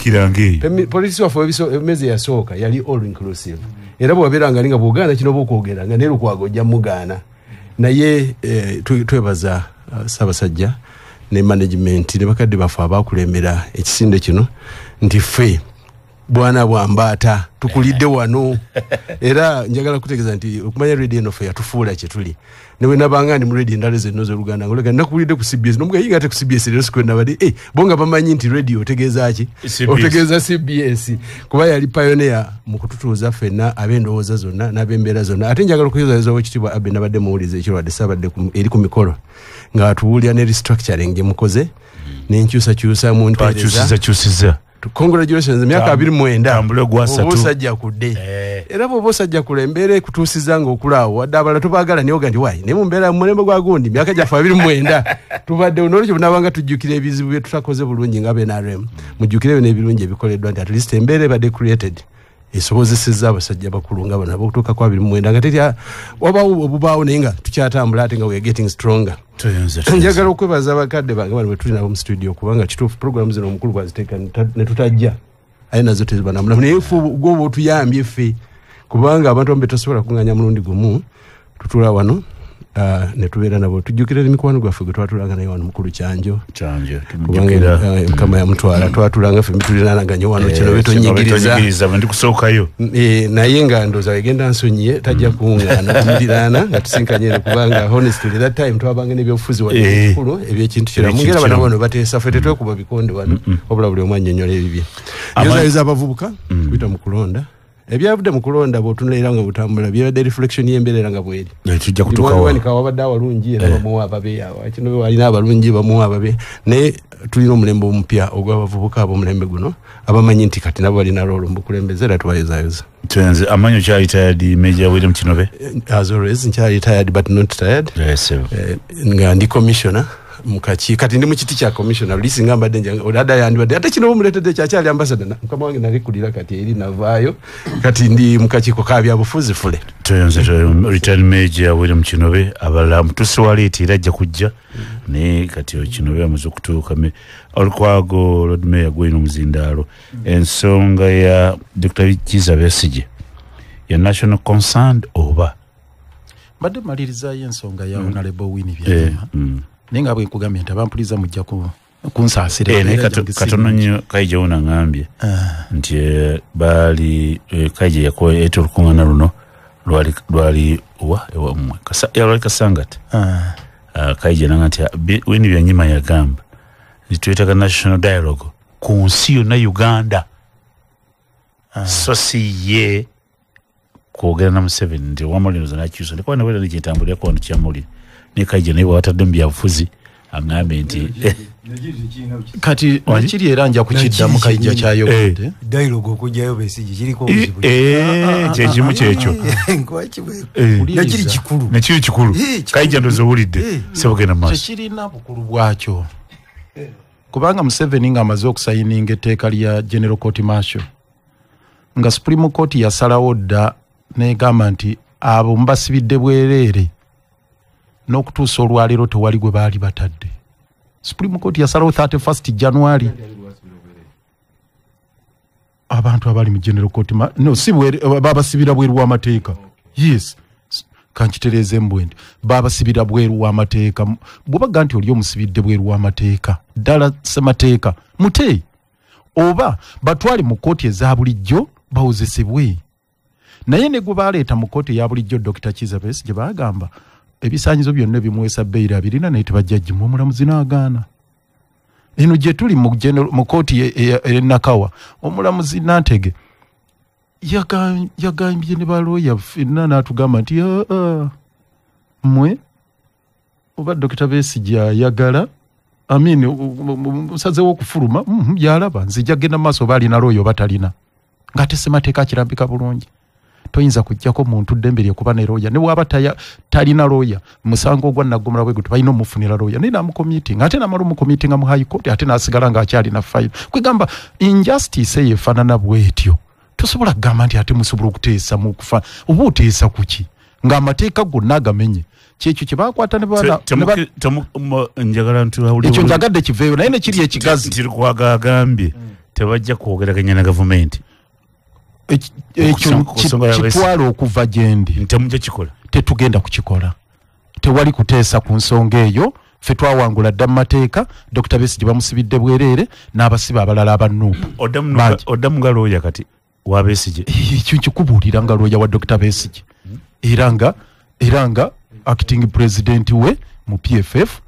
politics waffe ebimeezi yasooka yali all inclusive era bwabeeranga linga bw'ogaana kino bwokwogera nga neero kwaga ojja mugaana naye twebaza Ssaabasajja ne management ne bakadde baffe abakulembera ekisinde kino nti ffe bwana bwambaata tukulidde wano era njagala kutegeeza nti okumanya radio eno ffe yatufuula kye tuli ne bwe nabanga ndi mu radio endala zenno z'Oluganda ngoleka nakulidde ku CBS n'omuga yinga ate ku CBS leero sikwenda bade bonga bamanyi nti radio otegeeza ki otegeeza CBS kuba yali pioneer mu kututuuza ffenna ab'endowooza zonna n'ab'embeera zonna ate njagala okuyozayoza w'ekitiibwa Abe nabadde muwuliza ekirwadde saabadde eri ku mikolo nga tuwulira ne restructuring gye mukoze n'enkyusakyusa mu ntereeza congratulations myaka 29 obusajja kudde era bw'oba osajja kula embeera ekutuusiza ng'okulaawo wadde abalala tubaagala naye oga nti wayi naye mu mbeera mu mulembe gwa gundi myaka gyaffe 29 tubaddewo n'olwekyo bunaabanga tujjukira ebizibu bye tutakoze bulungi nga BNRM mujjukire bino ebirungi ebikoleddwa nti at least embeera ebadde created esobozesezza abasajja bakulu nga bano abokutuuka kwa 29 nga tetya wabaawo obubaawo naye nga tukyatambula ate nga we are getting stronger njagala okwebaza abakadde bange bano bwe tuli nabo mu studio kubanga kituufu programu zino omukulu bwaziteeka ne tutajja aye nazo tezibanamulamu naye ffe gwoba otuyambye ffe kubanga abantu bambe tosobola kuŋŋanya mulundi gumu tutula wano netubeera nabo tujjukira emikwano gwaffe gwe twatulanga naye wano mukulu Kyanjo Mukama yamutwala twatulanga ffe tulinanaganye wano kino betonyigiriza ndikusookayo naye nga ndooza egenda nsonyiye tajja kuŋŋaana kumuliraana nga tusinkanye kubanga honestly that time twabanga n'ebyobufuzi wano ebyekintu kiramu ngera bano bano bateesa ffe tetwekuba bikonde wano wabula buli omu annyonnyola ebibye nyozayiza abavubuka kuyita mu kulonda ebyavudde mu kulonda bw'otunuulira nga butambula byabadde reflection y'embeerera nga bweri tujja kutukawanika wabadde abalungi era bamuwa ababe kino walina abalungi bamuwa ababe naye tulina omulembe omupya ogw'abavubuka ab'omulembe guno abamanyi nti kati nabo balina loolo mukulembeze era tubayozaayoza tuenze amanyi okyali tired Major William Kinobe as always nkyali tired but not tired nga ndi commissioner mukachi kati ndi mu kiti kya commissioner lisi ngamba denja odada yandibadde ate kino bumuletedde kyakyali ambassador mukama wange nali kulira kati eri navaayo kati ndi mukachiko kabya bufuzi fule tuenze return Major William Kinobe abala mutusi waleeti era ajja kujja ne kati Kinobe amaze okutuuka olukwago Lord Mayor gwino muzindaalo ensonga ya Dr. Kizza Besigye ya national concerned oba badde maliriza y'ensonga ya Honorable Winnie Byanyima nenga bwe kugambye nti abampuliza mujja kunsaasira katono nnyo Kaija wona ngambye nti baali Kaija yakola etulukuŋŋaana luno lwali yalwali Kasangati Kaija nanga nti Winnie Byanyima yagamba nitwetaaga national dialogue ku nsi yonna Uganda so si ye kwogera na Museveni nti wamulinoza nakyusa ndikuba nawera nikyetambulirako wano kyamulire ne Kaija naye bwatadde mu byabufuzi aŋŋambe nti kati nakiri era nja kukiddamu Kaija kyayogedde dialogue okujjayo Besigye kiriko kyekimu kyekyo nakiri kikulu Kaija ndoza owulidde sebugenda mu maaso tekirina bukulu bwakyo kubanga Museveni ng'amaze okusayininga etteeka lya General Court Martial nga Supreme Court yasalawo dda negamba nti abo mbasibidde bwereere n'okutuusa olwaleero tewali gwe baali batadde. Supreme Court yasalawo 31st January abantu abali mu General Court no si babasibira bweru w'amateeka. Yes, kankitereeze mbwendi babasibira bweru w'amateeka bwobaga nti oli omusibidde bweru w'amateeka ddala semateeka mute oba batwale mu kooti eza bulijjo bawozesebwe naye ne gwe baleeta mu kooti ya bulijjo Dr. Kizza Besigye bagamba ebisaanyizo byonna bimuweesa bbeera abirina naye tebajja mu omulamuzi n'agaana. Eno gye tuli mu kooti Nakawa omulamuzi Nantege yagambye ne balooya ffenna n'atugamba nti mmwe oba Dr. Besigye ayagala musaze w'okufuluma yalaba nzija genda maaso oba alina looya oba talina ng'ate ssemateeka akirambika bulungi. Toyinza kujjako muntu ddembe lye kuba ne looya ne bw'aba talina looya musango ogwa Nnaggomera bwe guti balina omufunira looya naye n'amukomiitinga ate n'amala omukomiitinga mu high court ate n'asigala ng'akyalina fayiro. Kwegamba injustice eyo efaanana bw'etyo tosobola kugamba nti ate musobola okuteesa mu kufa oba oteesa ku ki ng'amateeka gonna agamenye kyekyo kye baakwata ne bana njagala ntulawulira ekyo njagadde kiveeyo naye ne kiri ekigazi kiri kwagambye tebajja kwogeraganya na gavumenti ekyo kitwala okuva gyendi temujja kikola tetugenda kukikola tewali kuteesa ku nsonga eyo ffe twawangula dda mu mateeka Dr. Besigye bamusibidde bwereere n'abasiba abalala abannuupu oddamu nga looya kati wa Besigye ekyo nkikubuulira nga looya wa Dr. Besigye era nga acting president we mu PFF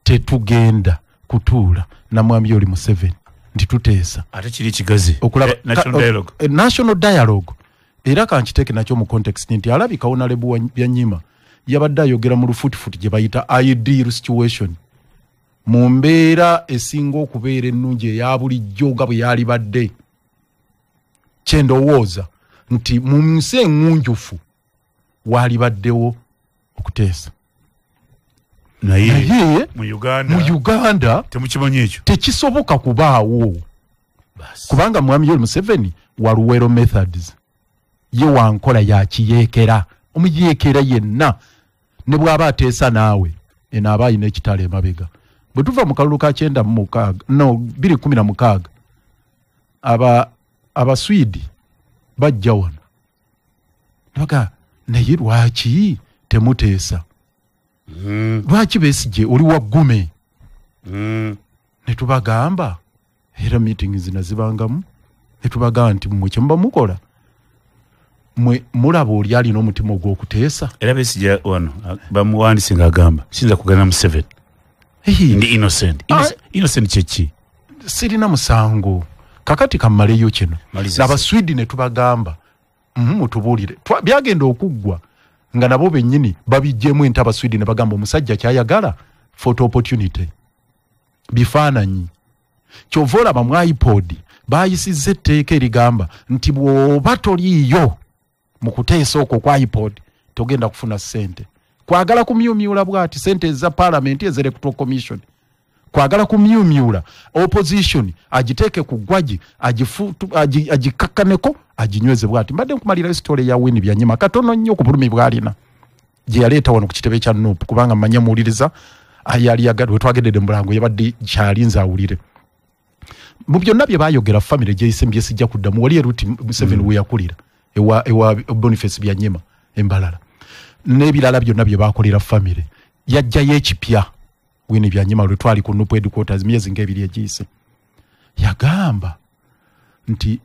tetugenda kutuula na mwami oli Museveni ndi tuteesa ate kiri kigazi okulaba national dialogue era kankiteeke nakyo mu context nti alabika Honorable Byanyima yabadde ayogera mu lufuutifuuti gye bayita ideal situation mu mbeera esinga okubeera ennungi eya bulijjo nga bwe yali badde kyendowooza nti mu nsi eŋŋunjufu waali baddewo okuteesa naye mu Uganda temukimanyi ekyo tekisoboka kubaawo kubanga mwami Yoweri Museveni wa Luwero methods ye wankola ya kiyeekera omuyeekera yenna ne bw'aba ateesa naawe eno aba ayina ekitala emabega bwe tuva mu kalulu ka 2016 abaswidi bajja wano naye lwaki temuteesa lwaki Besigye oli waggume ne tubagamba era meeting zina zibangamu ne tubagamba nti mmwe kyemba mukola mwe mulaba oli alina omutima ogw'okuteesa era Besigye wano bamuwandise ng'agamba sinza kugana Museveni ndi innocent kyeki sirina musango kakati kammaleyo kino n'Abaswidi ne tubagamba mutubuulire byagenda okuggwa nga nabo bennyini babijjemu ente Abaswidi ne bagamba omusajja kyayagala photo opportunity bifaananyi kyova olaba mu iPod baayisizza etteeka erigamba nti bw'oba toliiyo mu kuteesa okwo kwa iPod togenda kufuna ssente kwagala kumyumyula bwati ssente eza parliament eza electoral commission kwagala kumyumyula opposition agiteeke ku ggwaji agikakkaneko aginyweze bwati mbadde nkumalira story ya Winnie Byanyima katono nnyo ku bulumi bwalina gye yaleeta wano ku kitebe kya Nuupu kubanga manya muwuliriza ayali yagadde wetwagedde mu Bulango yabadde kyalinza awulire mu byonna bye baayogera family gyeyisembye sijja kuddamu wali eruti Museveni we yakulira ewa Boniface Byanyima embalala n'ebirala byonna bye baakolera family yajjayo ekipya Winnie Byanyima lwe twali ku Nuupu headquarters myezi ng'ebiri egiyise yagamba nti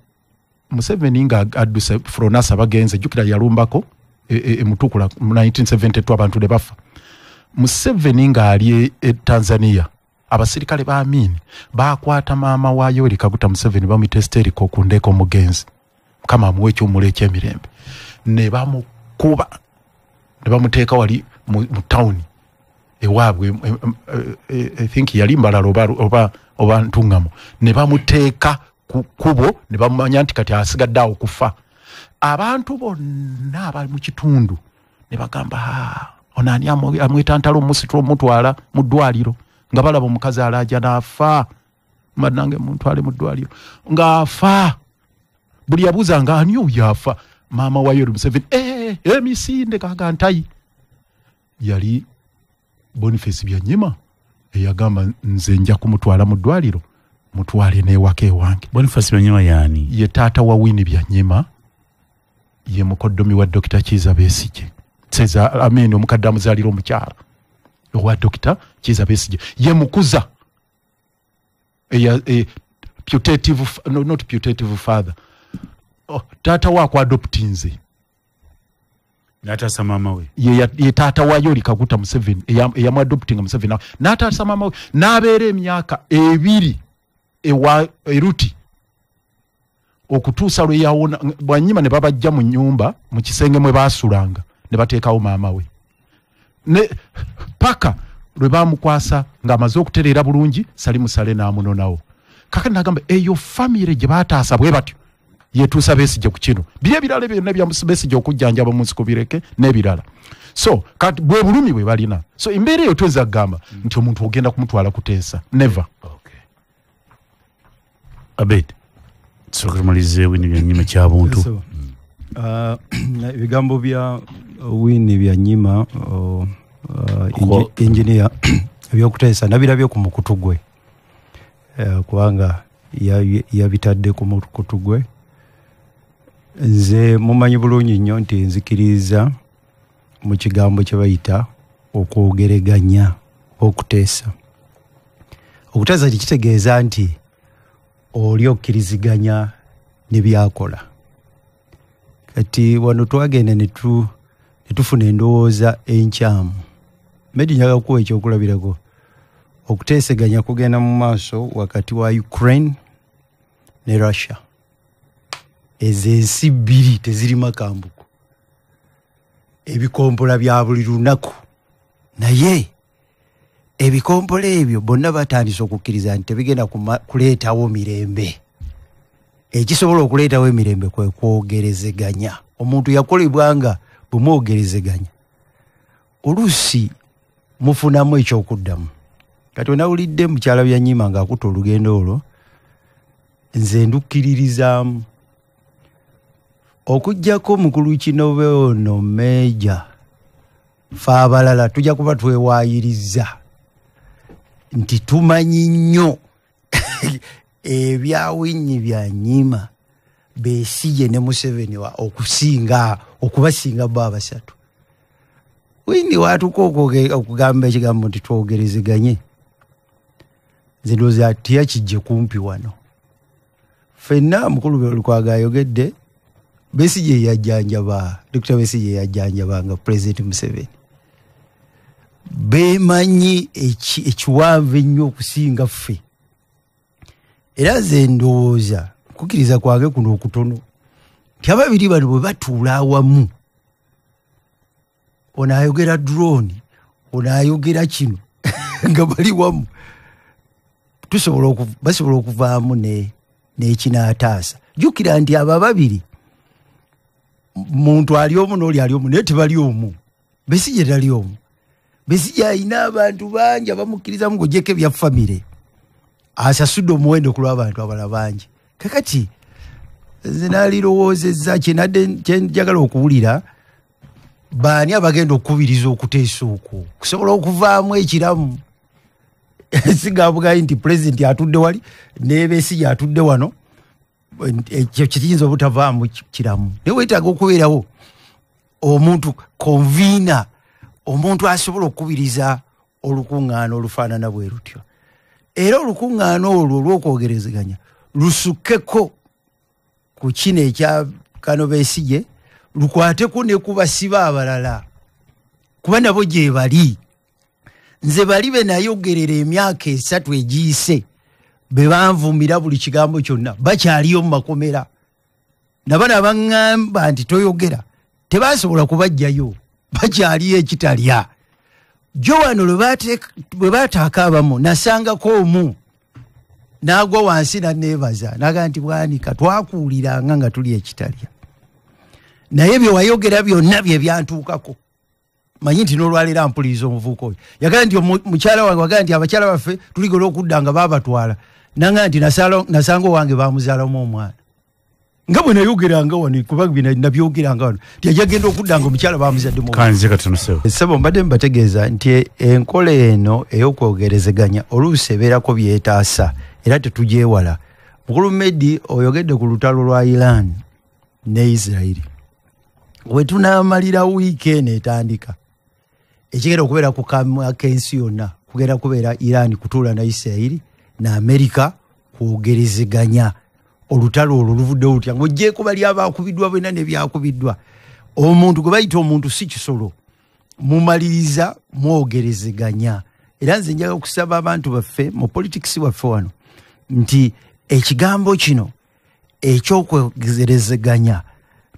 Museveni nga adduse Fronasa bagenze jukira yalumbako emutukula 1972 abantu ne bafa Museveni nga ali Tanzania abasirikale ba Amin bakwata maama wa Yoweri Kaguta Museveni bamutesteri ku ndeko mugenzi kama amuwe ky'omuleke emirembe ne bamukuba ne bamuteeka wali mu town ewaabwe I think yali Mbalala oba Ntungamo ne bamuteeka ku kubo ne bamanya nti kati asigadde awo kufa abantu bonna abali mu kitundu ne bagamba onani amwetantala omusitula omutwala mu ddwaliro nga balaba omukazi alaja n'afa madnange mutwale mu ddwaliro ng'afa buli yabuuza nga ani oyo afa maama wa Yoweri Museveni emisinde kaga ntayi yali Boniface Byanyima eyagamba nze nja kumutwala mu ddwaliro mutwale n'ewaka ewange. Boniface Byanyima yaani ye taata wa Winnie Byanyima ye mukoddomi wa Dr. Kiza Besigye Ceza ameni omukadde amuzaalira omukyala owa Dr. Kiza Besigye ye mukuza putative not putative father taata wa kwa adoptinze n'ataasa maama we ye taata wa Yoweri Kaguta Museveni eyamu adoptinga Museveni n'ataasa maama we n'abeera emyaka 2 ewa eruti okutuusa lwe yawona Bwanyima ne babajja mu nnyumba mu kisenge mwe baasulanga ne bateekawo maama we ne paka lwe baamukwasa ng'amaze okutereera bulungi Salimu Sale n'amunonawo kakati nagamba eyo famire gye baataasa bwe batyo yetuusa Besigye ku kino bye ebirala byonna bya Besigye okujjanjaba mu nsiko bireke n'ebirala so kati bwe bulumi bwe balina so embeera eyo tweza kugamba nti omuntu ogenda kumutwala kuteesa never. Okay. Abed sokumalize Winnie Byanyima kyabuntu ebigambo bya Winnie Byanyima engineer ebyokuteesa nabirabye ku mukutu gwe kubanga yabitadde ku mukutu gwe nze mumanyi bulungi nnyo nti nzikiriza mu kigambo kye bayita okwogeraganya okuteesa kitegeeza nti oli okkiriziganya ne byakola kati wano twagenda ne tufuna endowooza enkyamu Medi njaga kuwa ekyokulabirako okuteeseganya kugenda mu maaso wakati wa Ukraine ne Russia ezo ensi bbiri tezirima kambuko ebikompola bya buli lunaku naye ebikompola ebyo bonna batandise okukkiriza nti tebigenda kuleetawo mirembe ekisobola okuleetawo emirembe kwe kwogerezeganya omuntu yakolebwa nga bumwogerezeganya oluusi mufunamu ekyokuddamu kati onawulidde mukyala Byanyima ng'akuta olugendo olwo nze ndukkiririzaamu okujjako mukulu Kinobe ono Meja fe abalala tujja kuba twewaayiriza nti tumanyi nnyo ebya Winnie Byanyima Besigye ne Museveni okubasinga bo abasatu windi watu okugamba ekigambo nti twogerezeganye nze tia kijje kumpi wano fenna mukulu Lukwago ayogedde Besigye yajjanjaba Dr. Besigye yajjanjaba nga President Museveni bemanyi ekiwanvu ennyo okusinga ffe era nze ndowooza kukiriza kwange kuno okutono nti ababiri bano bwe batuula awamu ono ayogera drone ono ayogera kino nga bali wamu basobola okuvaamu n'ekinaataasa jjukira nti abo ababiri muntu ali omu n'oli ali omu naye tebali omu Besigye tali omu Besigye ayina abantu bangi abamukkirizamu ng'ogyeko ebya famire asasudde omuwendo ku lw'abantu abala bangi kakati nze naalirowoozezza kyenjagala okuwulira baani abagenda okukubiriza okuteesa okwo kusobola okuvaamu ekiramu sigabugayi nti pulezidenti atudde wali ne Besigye atudde wano ekyo kiyinza obutavaamu kiramu naye weetaaga okubeerawo omuntu konviina omuntu asobola okukubiriza olukuŋŋaana olufaanana bwe lutyo era olukuŋŋaana olwo olw'okwogerezeganya lusukkeko ku kino ekya Kano Besigye lukwateko ne ku basiba abalala kuba nabo gye bali nze bali be nayogerera emyaka 3 egiyise be banvumira buli kigambo kyonna bakyaliyo mu makomera nabana abaŋŋamba nti toyogera tebasobola kubajjayo bakyaliyo ekitalya jo wano bwe bataaka abamu nasangako omu n'agwa wansi naneebaza naga nti bwanika twakuwuliranga nga tuli ekitalya naye bye wayogera byonna bye byantuukako manyi nti n'olwaleero ampuliriza omuvuuka oyo yagala nti mukyala wange wagala nti abakyala baffe tuligola okudda nga baabatwala nanga nti nasanga owange baamuzaalamu omwana nga bwe nayogeranga wano kuba nabyogeranga wano tiyajagenda okudda nga omukyala baamuzaddemu ssebo mbadde mbategeeza nti enkola eno ey'okwogerezeganya oluusi ebeerako byetaasa era tetugyewala mukulu Medi oyogedde ku lutalo lwa Iran ne Israeli we tunaamalira wiiki eno etandika ekigenda okubeera ku kamwa k'ensi yonna kugenda kubeera Iran kutuula na Israeli na Amerika kwogerezeganya olutalo olwo luvudde lutya ng'oggyeko bali abaakubiddwa bonna ne byakubiddwa omuntu gwe bayita omuntu si kisolo mumaliriza mwogerezeganya era nze njaga okusaba abantu baffe mu politics waffe wano nti ekigambo kino ekyokwegerezeganya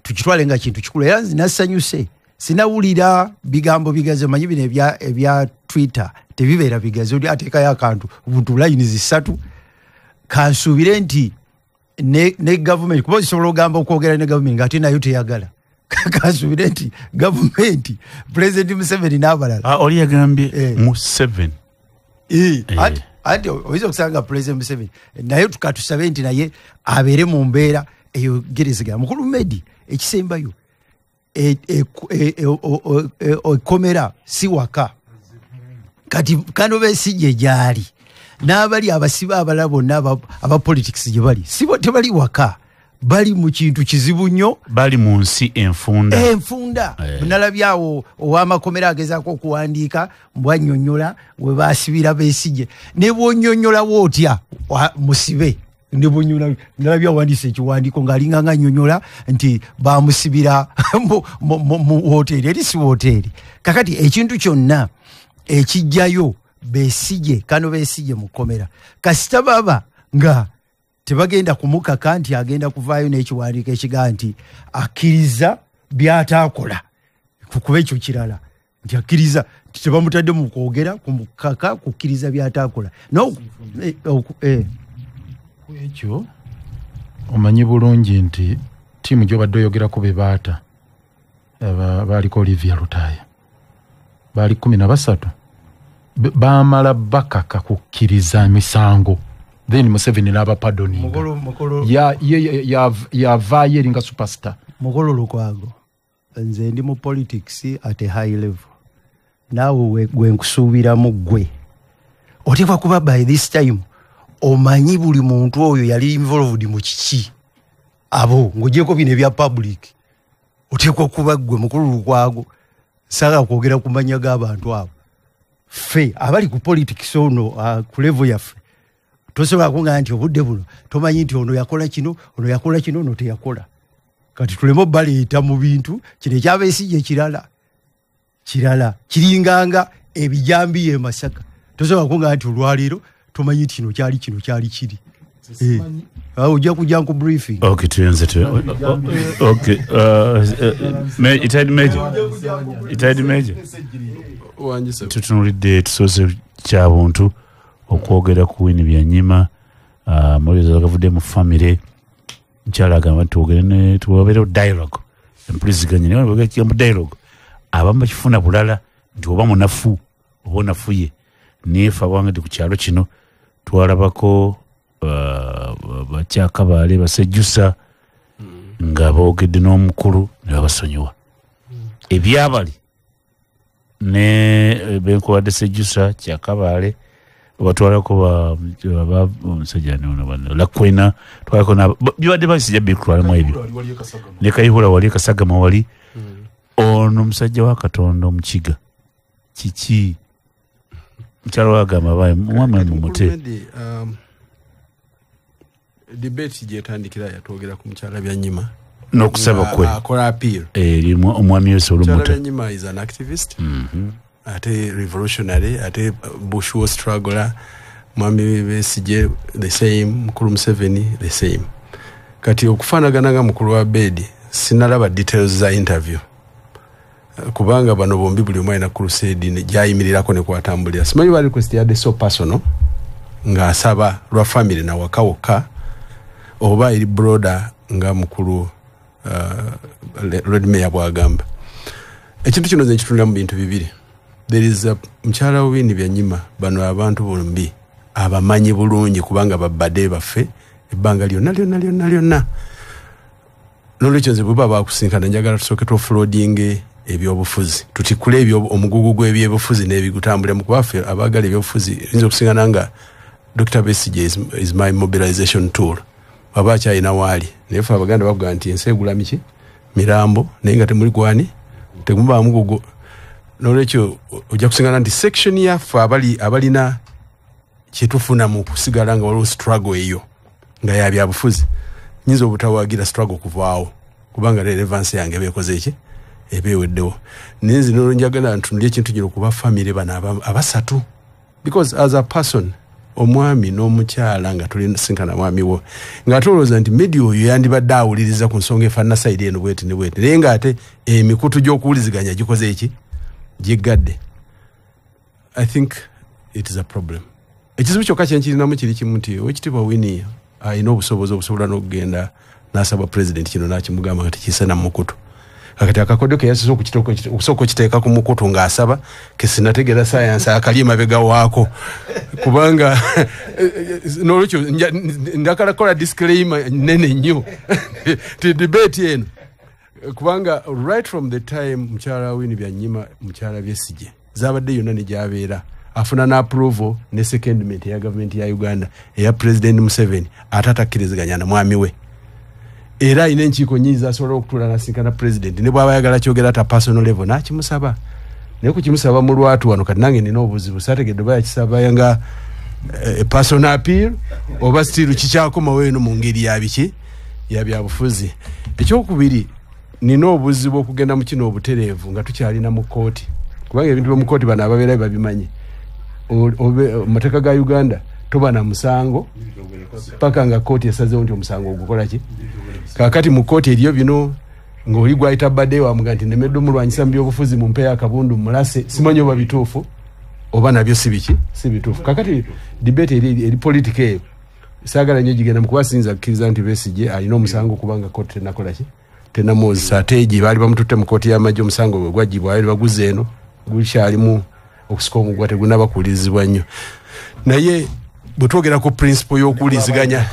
tukitwale nga kintu kikulu era nze nasanyuse sinawulira bigambo bigazi manyi bino ebya Twitter tebibeera bigazi oli ateekayo akantu butulayinizi 3 kansuubire nti ne government kuba zisobola ogamba okwogera ne government ng'ate nayo teyagala kansuubire nti government President Museveni n'abalala oli yagambye Museveni anti oyinza okusanga President Museveni naye tukatusabe nti naye abeere mu mbeera eyogerezeganya mukulu Medi ekisembayo ekomera si waka kati Kano Besigye gyali n'abali abasiba abalala bonna aba politics gye bali sibo tebali waka bali mu kintu kizibu nnyo bali mu nsi enfunda nalabyawo ow'amakomera agezaako okuwandiika mbwannyonnyola we baasibira Besigye ne bwonnyonnyola wootya musibe nalabya awandiisa ekiwandiiko ng'alinga nga nnyonnyola nti baamusibira mu woteeri eri si woteeri kakati ekintu kyonna ekijjayo Besigye Kano Besigye mu kkomera kasita baba nga tebagenda kumukaka nti agenda kuvaayo n'ekiwandiiko ekigaa nti akkiriza by'ataakola kukuba ekyo kirala nti akkiriza tebamutadde mu kwogera kumukaka kukkiriza by'ataakola ekyo omanyi bulungi nti ttiimu gy'obadde oyogerako be baata baaliko Olivia Lutaaya baali 13 baamala bakaka kukkiriza emisango then Museveni n'aba pardoning yavaayo eri nga superstar mukolo Lukwago nze ndi mu politics at a high level naawe gwe nkusuubiramu gwe oteekwa kuba by this time omanyi buli muntu oyo yali involved mu kiki abo ng'ogyeko bino ebya public oteekwa kuba gwe mukulu Lukwago saga kwogera kumanya g'abantu abo fe abali ku politics ono ku level yaffe tosobola kunga nti obudde buno tomanyi nti ono yakola kino ono teyakola kati tulemo baleeta mu bintu kino ekyabesigye kirala kiringanga ebijambiye Masaka tosobola kunga nti olwaleero tomanyi nti kino kyali kiri ojja kujja ku briefing okay tuyenze okay itaidi major tutunulidde tusoose kyabuntu okwogera ku Winnie Byanyima Moses agavudde mu family nkyala agamba tuwogere tuwabeerewo dialogue empuliziganya naye wabogera mu dialogue abamu bakifuna bulala nti oba munafu oba onafuye neefe abange ku kyalo kino twalabako bakyakabaale basejjusa nga boogedde n'omukulu ne babasonyiwa ebyabali ne benkowadde sejjusa kyakabaale batwalako omusajja lakwena twalako bibadde basijja bikutwalamu ebyo ne Kayihura wali Kasagama wali ono musajja wa Katonda omukiga kiki mukyalo wagamba baye mwami mumute debate gyetandikira yatwogera ku mukyala Byanyima n'okusaba kwe akola appeal omwami yose olumuta Byanyima is an activist ate revolutionary ate Bush war struggler mwami Besigye the same mukulu Museveni the same kati okufanagana nga mukulu wa Bedi sinalaba details za interview kubanga bano bombi buli omwana crusade ne jayimirirako ne kwatambulira simanyi bali request yadde so personal nga asaba lwa family na wakawoka oba iri broader nga mukulu Red Mayor bwagamba ekintu kino ze kitunda mu bintu bibiri there is a mchala Winnie Byanyima bano abantu bombi abamanyi bulungi kubanga babade baffe ebbanga lyonna nolwekyo nze bwe bakusinkana njagala tusooke offloading ebyobufuzi tutikule ebyo omugugu gw'ebyobufuzi n'ebigutambulira mu kwaffe abagala ebyobufuzi nzo kusingana nga Dr. Besigye is my mobilization tool baba kyayina wali nefe abaganda bavuga nti ensegula miki mirambo naye nga temuli gwani tegumba mugugu nolwekyo ojja kusingana nti section yaffe abalina kyetufuna mu kusigala nga waliwo struggle eyo nga yabyabufuzi nyinza obutawagira struggle kuvaawo kubanga relevance yange bekoze ki ebeweddewo nenzi nolwenjagala ntunulye ekintu kino kuba family bana abasatu because as a person omwami n'omukyala nga tulisinkana mwami wo nga tulowooza nti media oyo yandibadde awuliriza ku nsonga efaanana sayidi eno bweti ne bweti naye ng'ate emikutu gy'okuwuliziganya gikoze eki giggadde. I think it is a problem. Ekizibu kyokka kyenkirinamu kiri kimu nti Oweekitiibwa Winnie alina obusobozi obusobola n'okugenda n'asaba president kino n'akimugamba nga tekisana mu mukutu kakati akakodyo ke yasooka okukiteeka ku mukutu ng'asaba ke sinategeera sayansi akali emabega waako kubanga n'olwekyo njagala kola disclaimer nene nnyo ti debate eno kubanga right from the time mukyala Winnie Byanyima mukyala Besigye zabadde yonna ne gyabeera afuna na approval ne secondment ya government ya Uganda eya President Museveni atatakkiriziganya na mwami we era ine nchiko nyiza asobola okutula nasinkana president ne bwaba yagala kyogera ata personal level nakimusaba ne kukimusaba mu lwatu wano kati nange nina obuzibu sategedde baya kisaba yanga personal appeal oba still kikyakoma weeno mu ngeri yabiki yabyabufuzi ekyokubiri nina obuzibu okugenda mu kino obutereevu nga tukyalina mu kooti kubanga ebintu mu kooti bana ababeera babimanyi mateeka ga Uganda toba na musango paka nga kooti esazeewo nti omusango ogukola ki kakati mu kooti eriyo bino ng'oli gwayita badde wamuga nti nemedde omulwanyisa mu byobufuzi mu mpeya akabundu mulase simanyi oba bituufu oba nabyo si bituufu kakati debate eri politika eyo saagala nnyo gigenda mu kuba sinza akkiriza nti Besigye alina omusango kubanga kooti tenakola ki tenamwozesa ate egi baali bamututte mu kooti y'amagye omusango bwe gwagibwayo baguze eno gukyalimu okusika omugwa tegunaba kuwulirizibwa nnyo naye bwe twogera ku principle y'okuwuliziganya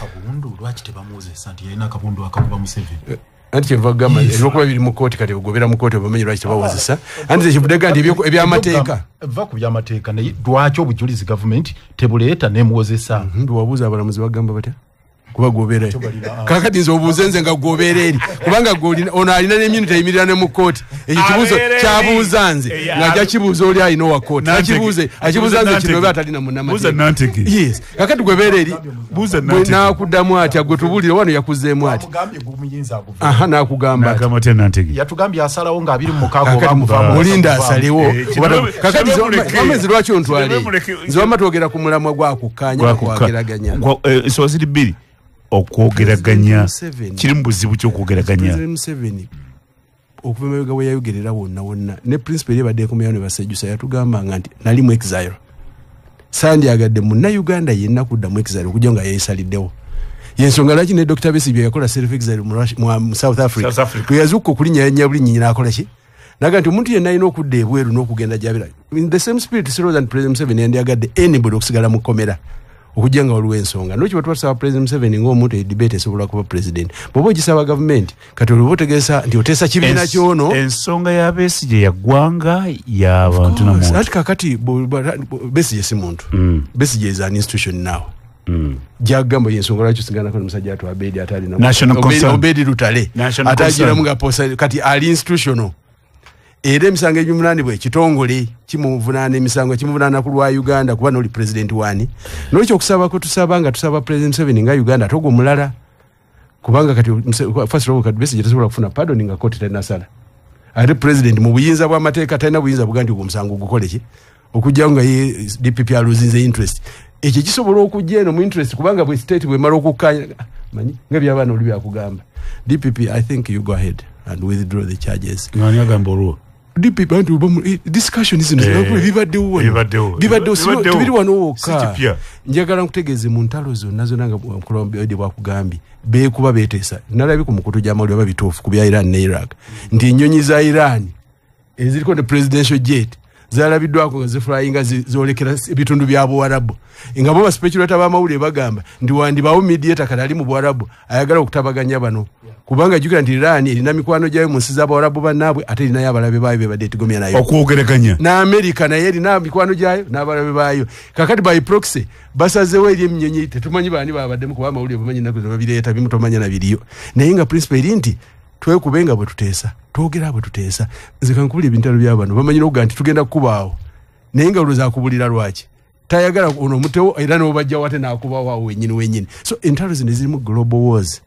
anti kyenva kugamba ebyokuba biri mu kooti kati ogobera mu kooti obamenyi lwaki tebawozesa anti tekivudega nti ebyamateeka va ku byamateeka naye lwaki obujulizi gavumenti tebuleeta nemuwozesa bwewabuuza abalamuzi bagamba batya kuba gobere kakati nzo obuzenze nga gobere eri kubanga ono alina n'emyinita eyimirira ne mu kooti ekyo kibuuzo kyabuuzanze nga kyakibuuza oli alina wa kooti akibuuzanze kino oba atalina munnamagye yes kakati gwebere eri nakuddamu atya gwe tubulire wano yakuzeemu ati nakugamba yatugambye asalawo nga 26 mulinda asalewo kakati amezi lwaki ontwale nze wamma twogera ku mulamwa gwakukkaanya okwageraganya ensonga ziri bbiri okwogeraganya kiri mu buzibu ky'okwogeraganya okuva emabega we yayogerera wonna ne principal eri ebadde ekomyawo ne basejjusa yatugambanga nti nali mu exile sandyagadde munnayuganda yenna kudda mu exile okujja nga yeesaliddewo yensonga lwaki ne Dr. Besigye yakola self exile mu South Africa yazuuka okulinnya nyabulinyi nakola ki naga nti omuntu yenna alina okudda ebweru n'okugenda gyabira in the same spirit Cyril and President Museveni yandyagadde anybody okusigala mu kkomera okujja nga waliwo ensonga nokiba twasaba President Museveni ng'omuntu edebate esobola kuba president bw'oba ogisaba gavumenti kati oliba otegeeza nti oteesa kibiina kyono ensonga ya Besigye yaggwanga y'abantu namuntu ati kakati Besigye si muntu Besigye is an institution now jagamba yensonga lwaki osinganako n'omusajja atu Abedi atalina Obedi Lutale atagiramu nga posa kati ali institutional era emisango egy'omunaani bwe kitongole kimuvunaana emisango kimuvunaana ku lwa Uganda kuba n'oli president wani n'ekyo okusaba ko tusaba nga tusaba President Museveni nga Uganda togo mulala kubanga kati first of all kati Besigye tasobola kufuna pardon nga kooti talina sala ate president mu buyinza bw'amateeka talina buyinza buganti ogwo omusango gukole ki okujja nga ye DPP aluzinze interest ekyo kisobola okujja eno mu interest kubanga bwe state bwemala okukkanya manyi nga by'abaana oli byakugamba DPP I think you go ahead and withdraw the charges ngani agamba olwo DPP discussion isn't tubiri wano wokka njagala nkutegeeze mu ntalo zonna zonna nga Mukulembeze bwakugambye beekuba beeteesa nalabye ku mukutu gy'amawulire oba bituufu ku bya Iran ne Iraq nti ennyonyi za Iran eziriko ne presidential jet zalabiddwako nga ziflyinga zolekera ebitundu bya Buwarabu nga bo baspeculator b'amawulire bagamba ndi wandibaawo mediator kati ali mu Buwarabu ayagala okutabaganya bano kubanga jukira nti Iran erina mikwano gyayo mu nsi z'Abawarabu bannaabwe ate erina y'abalabe baayo be badde etigomya nayo okwogeraganya na America naye erina mikwano gyayo n'abalabe baayo kakati by proxy basazeewo eri eminyonyi tetumanyi baani babaddemu kuba amawulire bumanyi ennaku zino babireeta bimu tomanya na biriyo naye nga principal eri nti twekubenga bwe tuteesa twogera bwe tuteesa nze kankubulira ebintalo by'abantu bamanyi n'okuga nti tugenda kukubaawo naye nga olwoza akubulira lwaki tayagala ono omutewo era n'obajjawo ate n'akubaawo awo wennyini so entalo zino zirimu global wars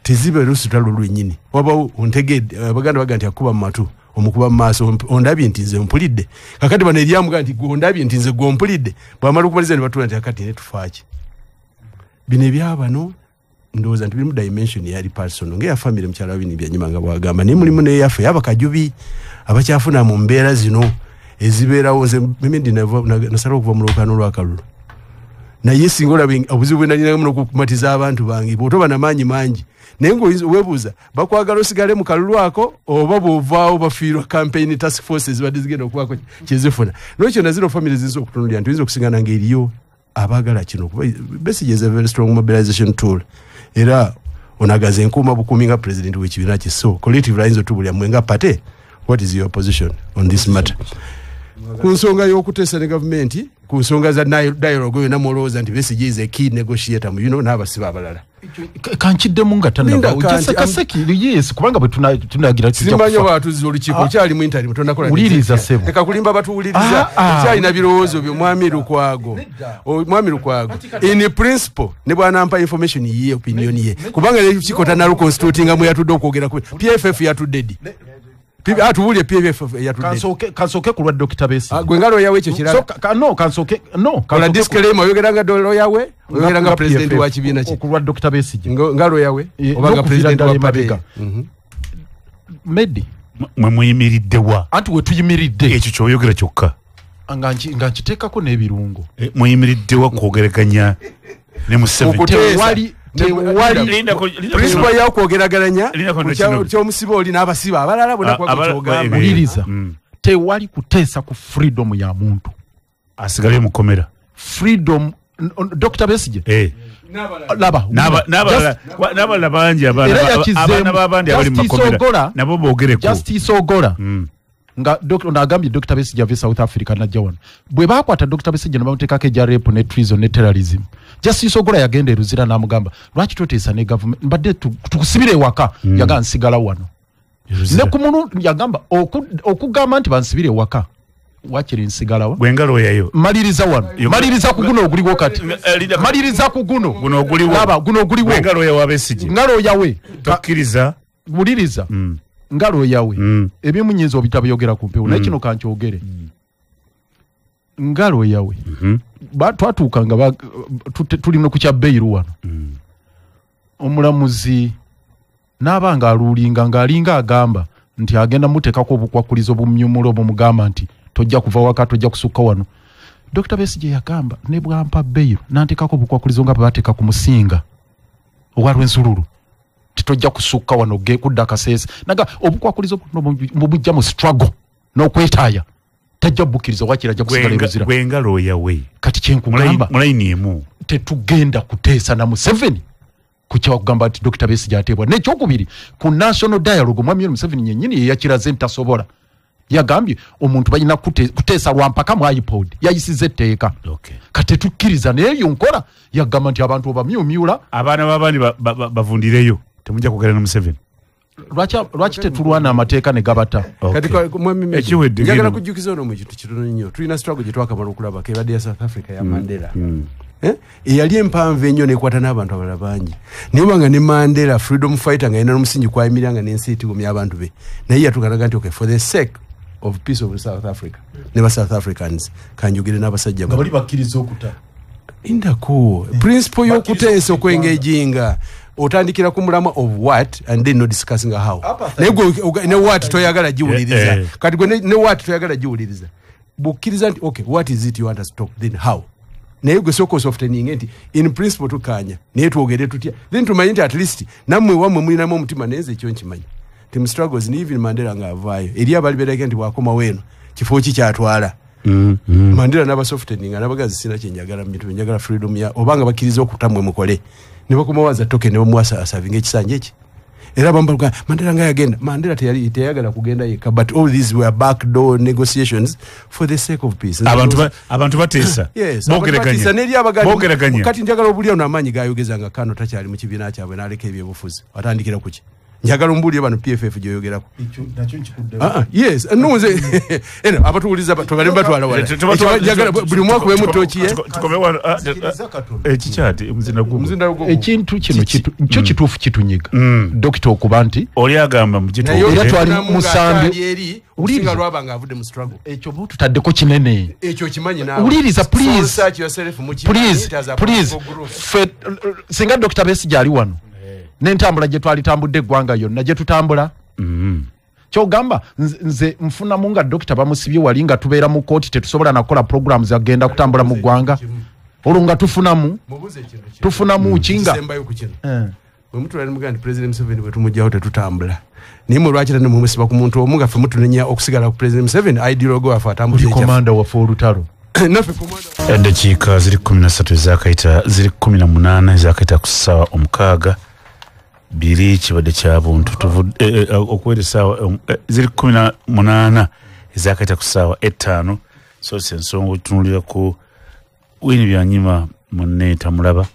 tezibe lusutalo lwennyini wabawo ontegedde abaganda baga nti akuba mu matu omukuba mu maaso ondabye nti nze mpulidde kakati bano eryamuga nti ondabye nti nze gwompulidde bwamala okubaliza ne batula nti akati ne tufaaki bino ebyabano ndowooza nti birimu dimension yali personal ng'eya family mukyala wa Bini Byanyima nga bwagamba naye mulimu n'eyaffe y'abakajubi abakyafuna mu mbeera zino ezibeerawo nze memendi nasala okuva mu lwokaano lwakalulu naye singa olaba obuzibu bwe nalinayo muno okukumatiza abantu bange bw'otoba n'amaanyi mangi naye ng'oweebuuza bakwagala osigale mu kalulu ako oba bw'ovaawo bafiirwa campaign task force ezibadde zigenda okubaako kyezifuna n'ekyo na zino family ziyinza okutunulira nti oyinza okusigana ng'eriyo abaagala kino kuba Besigye is a very strong mobilization tool era onagaza enkuuma bukuumi nga president w'ekibiina kye so collective lines otubulya mmwe nga pate what is your position on this matter ku nsonga y'okuteesa ne gavumenti ku nsonga za dialogue yonna mwolowooza nti Besigye is a key negotiator mu n'abasiba abalala kankiddemu nga tanakaseki yes kubanga bwe tunagira simanya batuzi olukiiko kyali mu interview tonakola uliriza sebo eka kulimba batuwuliriza kyali na birowoozo byo Mwami Lukwago in principle ne bwanampa information ye opinion ye kubanga ekiko tanalu constituting amwe yatudde okwogera ku PFF yatudde di atubulye PFF yatudde kansoke ku lwa Dr. Besigye gwe ngalo yawe ekyo kirala kansoke kala disclaimer oyogeranga dolo yawe oyogeranga president wa kibiina kye ku lwa Dr. Besigye ngalo yawe obanga president wa Mabega Medi mwe muyimiridde wa anti we tuyimiridde ekyo kyoyogera kyokka nga nkiteekako n'ebirungo muyimiridde wa kwogeraganya ne Museveni tewali principal ya kwogeraganya ky'omusiba oli n'abasiba abalala bonna kwakyogamba uliriza tewali kuteesa ku freedom ya muntu asigale mukomera freedom Dr. Besigye n'abalala bangi abaana b'abandi abali mu makomera nabo boogereko Justice Ogola nga nagambye Dr. Besigye ave South Africa najja wano bwe bakwata Dr. Besigye nabamuteekako ejja rape ne treason ne terrorism Justice Ogola yagenda eruzira n'amugamba lwaki toteesa ne government mbadde tukusibire ewaka yaga nsigala wano ne ku munu yagamba okugamba nti bansibire ewaka wakiri nsigalawa bwengalo yayo maliriza wano maliriza ku guno oguliwo kati maliriza ku guno oguliwo laba guno oguliwo bwengalo yawe Besigye ngalo yawe tokkiriza buliriza ngalo yawe ebimunyizo bitabiyogera ku mpewo naye kino kankyogere ngalo yawe twatuuka nga tuli no ku kya beiru wano omulamuzi n'abanga aluulinga ng'alinga agamba nti agenda muteekako obukwakulizo bumnyumulo bumugamba nti tojja kuva waka tojja kusukka wano Dr. Besigye yagamba ne bwampa beiru nanteekako obukwakulizo nga bateeka ku musinga olw'ensululu tojja kusukka wano kudda kaseesa naga obukwakulizo mubujja mu struggle n'okwetaaya tajja bukkiriza wakira ajja kusigala eruzira bwengalo yawe kati kyenkugamba mulayini emu tetugenda kuteesa na Museveni kucha kugamba ati Dr. Besigye ateebwa n'ekyokubiri ku national dialogue mwami Museveni nyennyini yeyakiraze ntasobola yagambye omuntu balina kuteesa lwampaka mu iPod yayisize etteeka kati tukkiriza naye nkola yagamba nti abantu obamyumyula abaana b'abandi bavundireyo temujja kugera na Museveni lwaki tetulwana amateeka ne gabata kati njagala kujjukiza ono mu kintu kitono nnyo tulina struggle gye twakamala okulaba kebadde ya South Africa ya Mandela eyali empanvu ennyo nekwata n'abantu abalala bangi naye banga ne Mandela freedom fighter nga yina n'omusingi kwayimiranga n'ensi etigomya abantu be naye yatukanaga nti okay for the sake of peace of South Africa ne ba South Africans kanjogere n'abasajja nga bali bakkiriza okuta indako principle y'okuteesa okwengejinga otandikira ku mulamwa of what and then no discussing how ne what toyagala jiwuliriza kati gwe ne what toyagala jiwuliriza bukkiriza nti okay what is it you want us to talk then how naye gwe soko softening nti in principle tukanya naye twogere tutya then tumanyi nti at least namwe wamwe mulinamu omutima neze ekyo nkimanyi tim struggles ni even Mandela nga avaayo eri abali bereke nti wakoma weno kifo ki kyatwala Mandela n'aba softening n'abagazi sina kyenjagala mmitu njagala freedom ya obanga bakkiriza okutamwe mukole ne bakumawaza toke ne bamuwasa asavinga ekisanja eki era bambaluka Mandela nga yagenda Mandela teyagala kugenda yeka but all these were backdoor negotiations for the sake of peace abantu bateesa bogereganya kati njagala obulya ono amaanyi gayogezanga kano takyali mu kibiina kyabwe n'aleka ebyobufuzi watandikira kuki njagala mbulire bano PFF gyoyogerako yes nonze eno abatuuliza tubale batwala wala njagala buli mwaka wemu tokiye tukome wano ekikyati omuzinda gwo ekintu kino kyo kituufu kitunyiga dokita okuba nti oli agamba era twali musambi uliringa lwabanga avude mu struggle ekyo tutaddeko kinene ekyo kimanyi nawe uliriza please singa Dr. Besigye ali wano n'entambula gye twalitambudde eggwanga yonna gye tutambula kyogamba nze nfunamu nga dokita bamusibye wali nga tubeera mu kooti tetusobola nakola programs agenda kutambula mu ggwanga olwo nga tufunamu kinga omuntu ali muganda President Museveni bwe tumujjaho tetutambula naye mu lwaki tane mumusiba ku muntu omu nga ffe mutunenya okusigala ku President Museveni ideologo wafe atambulira komanda waffe olutalo eddakiika ziri 13 ezakayita ziri 18 ezakayita ku ssaawa omukaaga biri kibadde kya buntu okuwera essaawa ziri 18 ezakayita ku ssaawa 5 so ensonga otunulira ku Winnie Byanyima munne tamulaba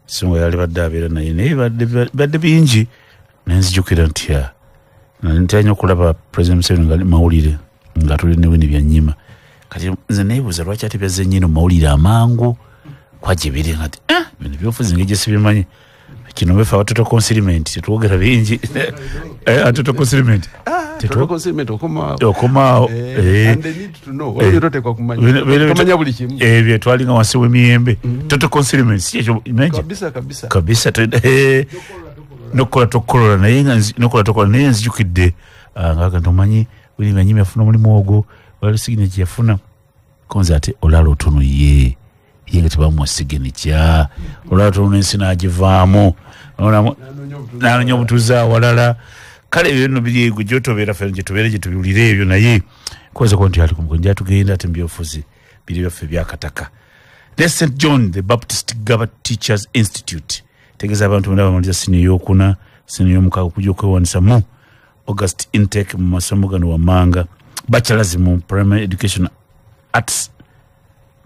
singa yali badde abeera naye naye badde bingi nenzijukira nti ntanya okulaba President Museveni nga mawulire nga tuli ne Winnie Byanyima kati nze neebuuza lwaki ate byazze nnyini mu mawulire amangu kwagibiri nga bino byobufuzi ng'egye sibimanyi kino befa watoto consignment tetwogera bingi atoto consignment okomao and they need to know what you don't take kumanya buli kimu ebyo twalinga wansi w'emiyembe toto consignment sikyo kabisa nokola tokolola naye nzijukidde nga ntomanyi Winnie Byanyima yafuna mulimu ogwo wali signature yafuna konza ate olala otono ye nga tebamuwa signature olala otono ensi n'agivaamu n'anonya obutuuzi awalala kale ebyo bino biri gwe gyotobeera ffe gye tubeere gye tubiwulire ebyo naye koza ko nti ali ku mugonja tugenda ate mu byobufuzi biri byaffe byakataka. St. John the Baptist Gaba Teachers Institute tegeeza abantu bonna bamaliza siniya eyokuna siniya eyomukaaga okujja okwewanisa mu August intake mu masomo gano wammanga bachelors in primary education arts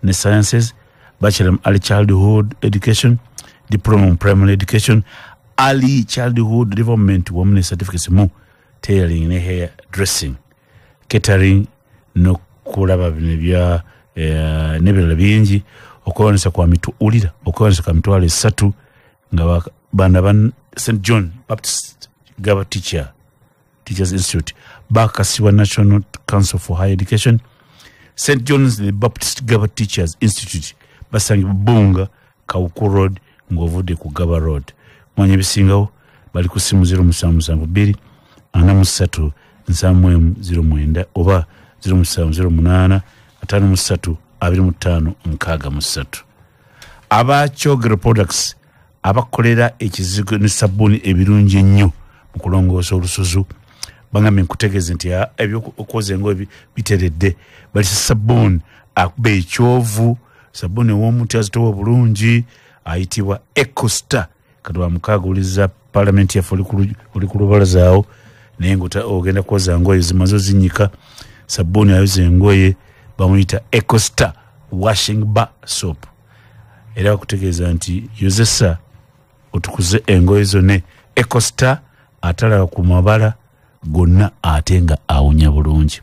and sciences, bachelor in early childhood education, diploma in primary education, early childhood development women certificates mu tailoring ne hair dressing, catering no kulaba bya nebirala bingi okwonesa kwa mituulira okwonesa kwa mitwalo 3 nga bana ban St John Baptist Gaba Teachers Institute, Bakasiwa National Council for Higher Education, St John's the Baptist Gaba Teachers Institute, basangi Bunga Kauku Road ngovude ku Gaba Road. Mwanye bisingawo bali ku simu 0772 43 09 oba 0708 53 25 63. Abakyogero products abakolera ekizigo ne sabuni ebirungi ennyo mu kulongoosa olususu bangamye nkutegeeze nti ebyokoza engo biteredde bali sabuni akuba ekyovu sabuni w'omuntu azitowa bulungi ayitibwa Ecosta kati bamukaaguliza parliament yaffe oli ku lubalazaawo naye ogenda kwoza ngoye zimaze zinyika sabuni ayoza engoye bamuyita Ecosta washing bar soap era bakutegeeza nti yozesa otukuze engoye zone Ecosta atala ku mabala gonna ate nga awunya bulungi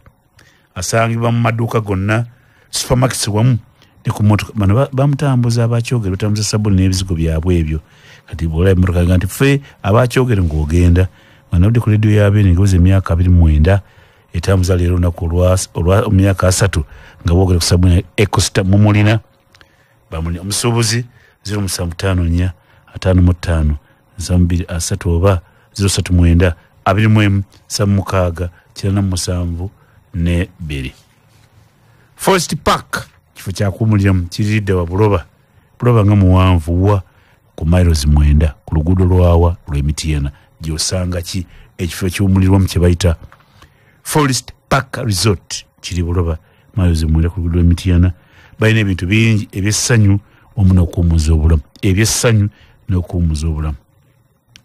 asangibwa mu maduuka gonna supermarkets wamu ne ku motoka bano bamutambuza abakyogere batambuza sabuni n'ebizigo byabwe ebyo kati bwola emotoka nga nti ffe abakyogere ng'ogenda wanabudde ku leediyo yabeene ngoze emyaka 29 etambuza leero olunaku olwa myaka 3 nga boogere ku sabuni Ecosta mumulina bamuli omusuubuzi 0754 55 72 oba 039 21 76 97 ne 2. Forest Park kifo kyakuumuliramu kiridde wa Buloba nga muwanvu wa ku miles 9 ku luguudo lwawa lw'Emityana gy'osanga ki ekifo kiwumulirwamu kye bayita Forest Park Resort kiri Buloba miles 9 ku luguudo lw'Emityana. Balina ebintu bingi ebyessanyu omu n'okuwummuza obulamu ebyessanyu n'okuwummuza obulamu.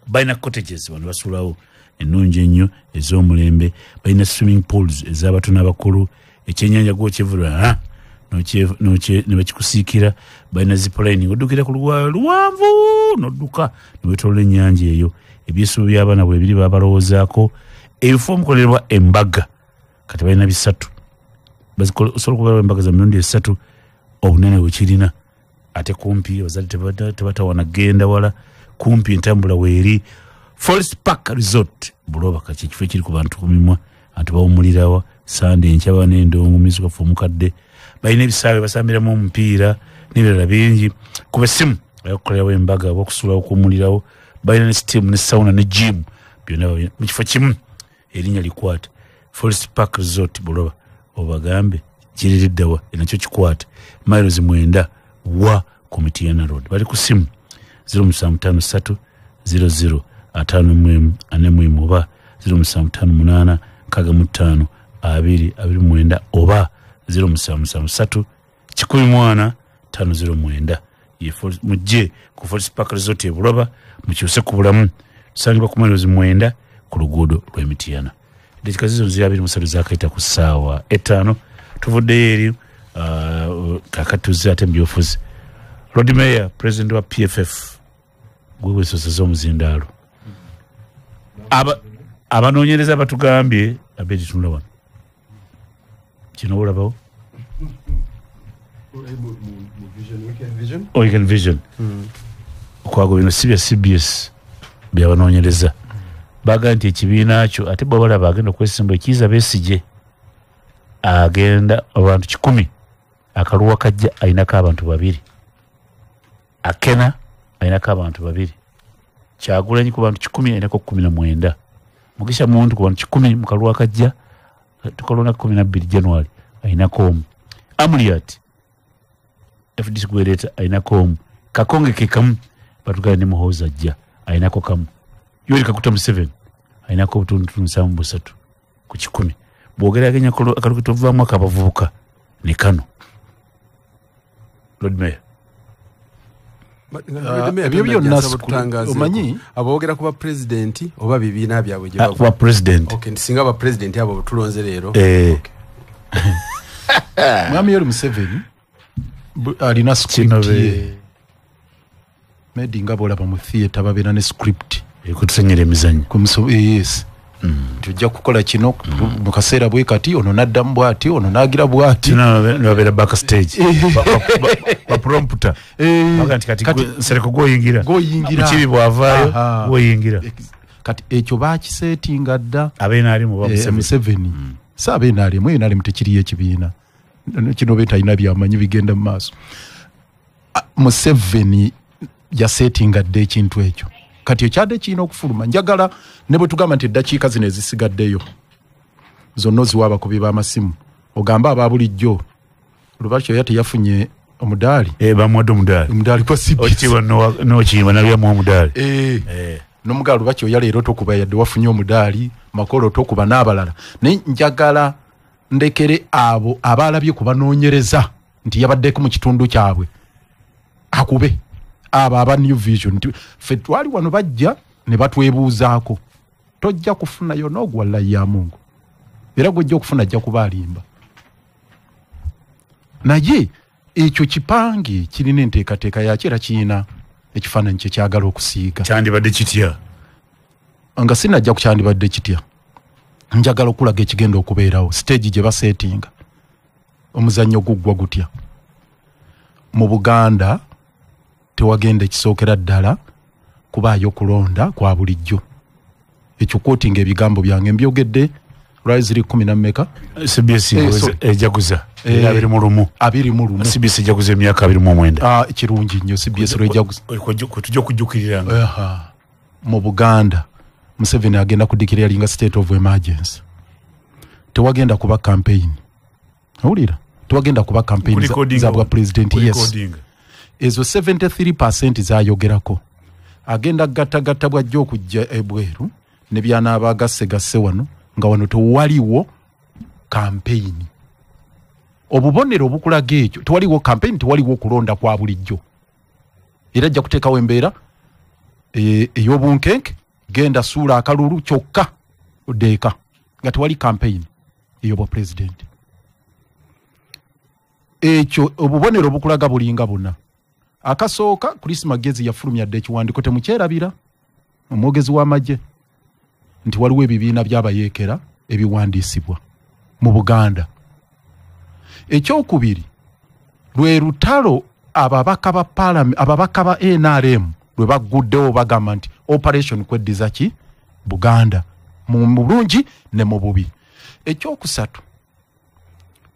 Balina cottages wano basulawo ennungi ennyo ez'omulembe, balina swimming pools ez'abato n'abakulu, ekyennyanja gw'okyevula ne bakikusiikira, balina zipline oddukira ku luwayo luwanvu n'odduka ne weetolola ennyanja eyo. Ebyesuubi by'abaana bwe biri babalowoozaako, ebifo omukolerwa embaga kati balina 3 osobola okubeera embaga za mirundi 3 obunene wekirina ate kumpi abazadde tebatawana genda wala kumpi entambula weeri. Forest Park Resort Buloba kati ekifo ekiri ku bantu kumimwa antu bawumulirawa Sunday enkyaba n'endongo mizuka omukadde balina ebisaawe basambiramu omupiira n'ebirala bingi ku basimu bakolerawo embaga okusulawo okuwumulirawo balina ne steam ne sauna ne gym byonna mu kifo kimu erinnya likwata Forest Park Resort Buloba obagambe kiririddewa nakyo kikwata miles 9 wa ku Mityana Road. Bali ku simu 0753 00 5 oba 0758 65 229 oba 0773 1 509 mujje ku Forest Park Resort e Buloba mukyuse ku bulamu tusangibwa ku miles 9 ku luguudo lw'Emityana. Dakika zizo 23 zakaita ku ssaawa 5 tuvuddeyo eri kakatuze ate mbyofuzi. Lord Mayor President wa PFF gwe sosozo omuzindaalo abanoonyereza batugambye abedi tunula wano kino olabawo Weekend Vision okwago bino si bya CBS byabanoonyereza baga nti ekibiina kyo ate bwe balaba agenda okwesimba ekiza Besigye agenda abantu 10 akaluwa kajja ayinako abantu 2 akena ayinako abantu 2 Kyagulanyi ku bantu 10 ayinako 19 Mugisha Muntu ku bantu 10 mu kaluwa kajja tukolona 12 January ayinako Amliat FDC Gwereta ayinako Kakonge kekamu batugane ne Muhoza ajja ayinako kamu Yori Kaguta 7 ayinako obutundu 7 ku 10 bwogera agenya akalukutovaamu akabavubuka ne kano Lord Mayor ebyo byonna omanyi aboogera kuba president oba bibiina byabwe gye kuba president okay ntisinga aba president abo tulonze leero okay Mwami Yoweri Museveni alina script Medi nga bolaba mu theater babeera ne script ekutusenyera emizannyo yes tujja kukola kino mu kaseera bwe kati ono naddamu bw'ati ono n'agira bw'ati babeera backstage baprompter kati Nsereko goyingira mukibi bw'avaayo goyingira kati ekyo baakiseetinga dda abeenaalimu Museveni sa abeenaalimu tekiriyo ekibiina kino beetalina byamanyi bigenda mu maaso Museveni yaseetinga dda ekintu ekyo kati ekyadde kirina okufuluma njagala ne bwe tugamba nti eddakiika zino ezisigaddeyo zonna oziwa abakubi b'amasimu ogamba aba bulijjo Lubakyo yate yafunye omudaali bamuwadde omudaali kwa CBS okitiibwa n'okiyimba nabyamu omudaali n'omugaalo Lubakyo yaleero tokuba yadde wafunye omudaali makolo tokuba n'abalala naye njagala ndekere abo abaalabye kubanoonyereza nti yabaddeko mu kitundu kyabwe akube aba aba New Vision ffe twali wano bajja ne batwebuuzaako tojja kufunayo n'ogwalla ya Mungu era gwojja okufuna ajja kuba alimba naye ekyo kipange kirina enteekateeka yakyo era kirina ekifaananyi kye kyagala okusiiga kyandibadde kitya nga sinajja ku kyandibadde kitya njagala okulaga ekigenda okubeerawo stage gye baseetinga omuzannyo guggwa gutya mu Buganda tewagenda ekisookera ddala kubaayo kulonda kwa bulijjo ekyo kwotinga ebigambo byange mbyogedde lwali ziri 10 na mmeka CBS ejaguza 21 CBS ejaguza emyaka 29 kirungi nnyo CBS lwejaguza tujja okujjukiriranga mu Buganda Museveni agenda kudikiralinga state of emergency tewagenda kuba campaign awulira tewagenda kuba campaign za bwa president yes ezo 73% zayogerako agenda gatta bwajja okujja ebweru ne byanaabagasse wano nga wano tewaliwo campaign obubonero obukulaga ekyo tewaliwo campaign tewaliwo kulonda kwa bulijjo era ajja kuteekawo embeera ey'obunkenke genda suula akalulu kyokka odeeka nga tewali campaign ey'obwa president ekyo obubonero obukulaga bulinga buna akasooka Chris Magezi yafulumya dde ekiwandiiko temukyerabira omwogezi w'amagye nti waliwo ebibiina by'abayeekera ebiwandiisibwa mu Buganda ekyokubiri lwe lutalo ababaka ba parliament ababaka ba NRM lwe baguddewo bagamba nti operation kweddiza ki Buganda mu bulungi ne mu bubi ekyokusatu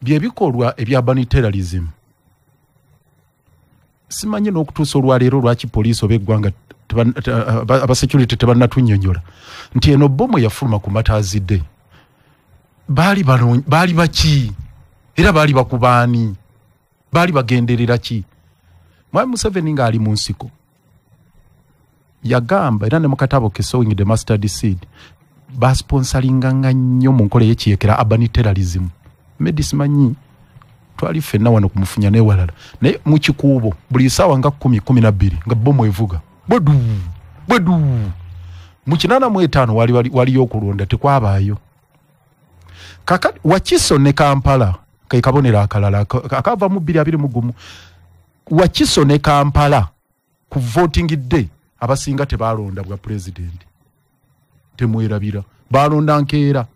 byebikolwa ebya baniteralism simanyi n'okutuusa olwaleero lwaki poliisi oba eggwanga abasecurity tebannatunyonyola nti eno bomu yafuluma ku Matazidde baali baki era baali bakubaani baali bagenderera ki Mwami Museveni ng'ali mu nsiko yagamba era ne mu katabo ke Sowing the Mustard Seed basponsalinganga nnyo mu nkola y'ekiyekera urban terrorism Medi simanyi twali ffenna wano kumufunya n'ewalala naye mu kikuubo buli ssaawa nga 10-12 nga bomu evuga bwedu mu 85 waliyo okulonda tekwabaayo kakati Wakiso ne Kampala ke kabonero akalala akava mu 2021 Wakiso ne Kampala ku voting day abasinga tebalonda bwa president temwerabira balonda nkeera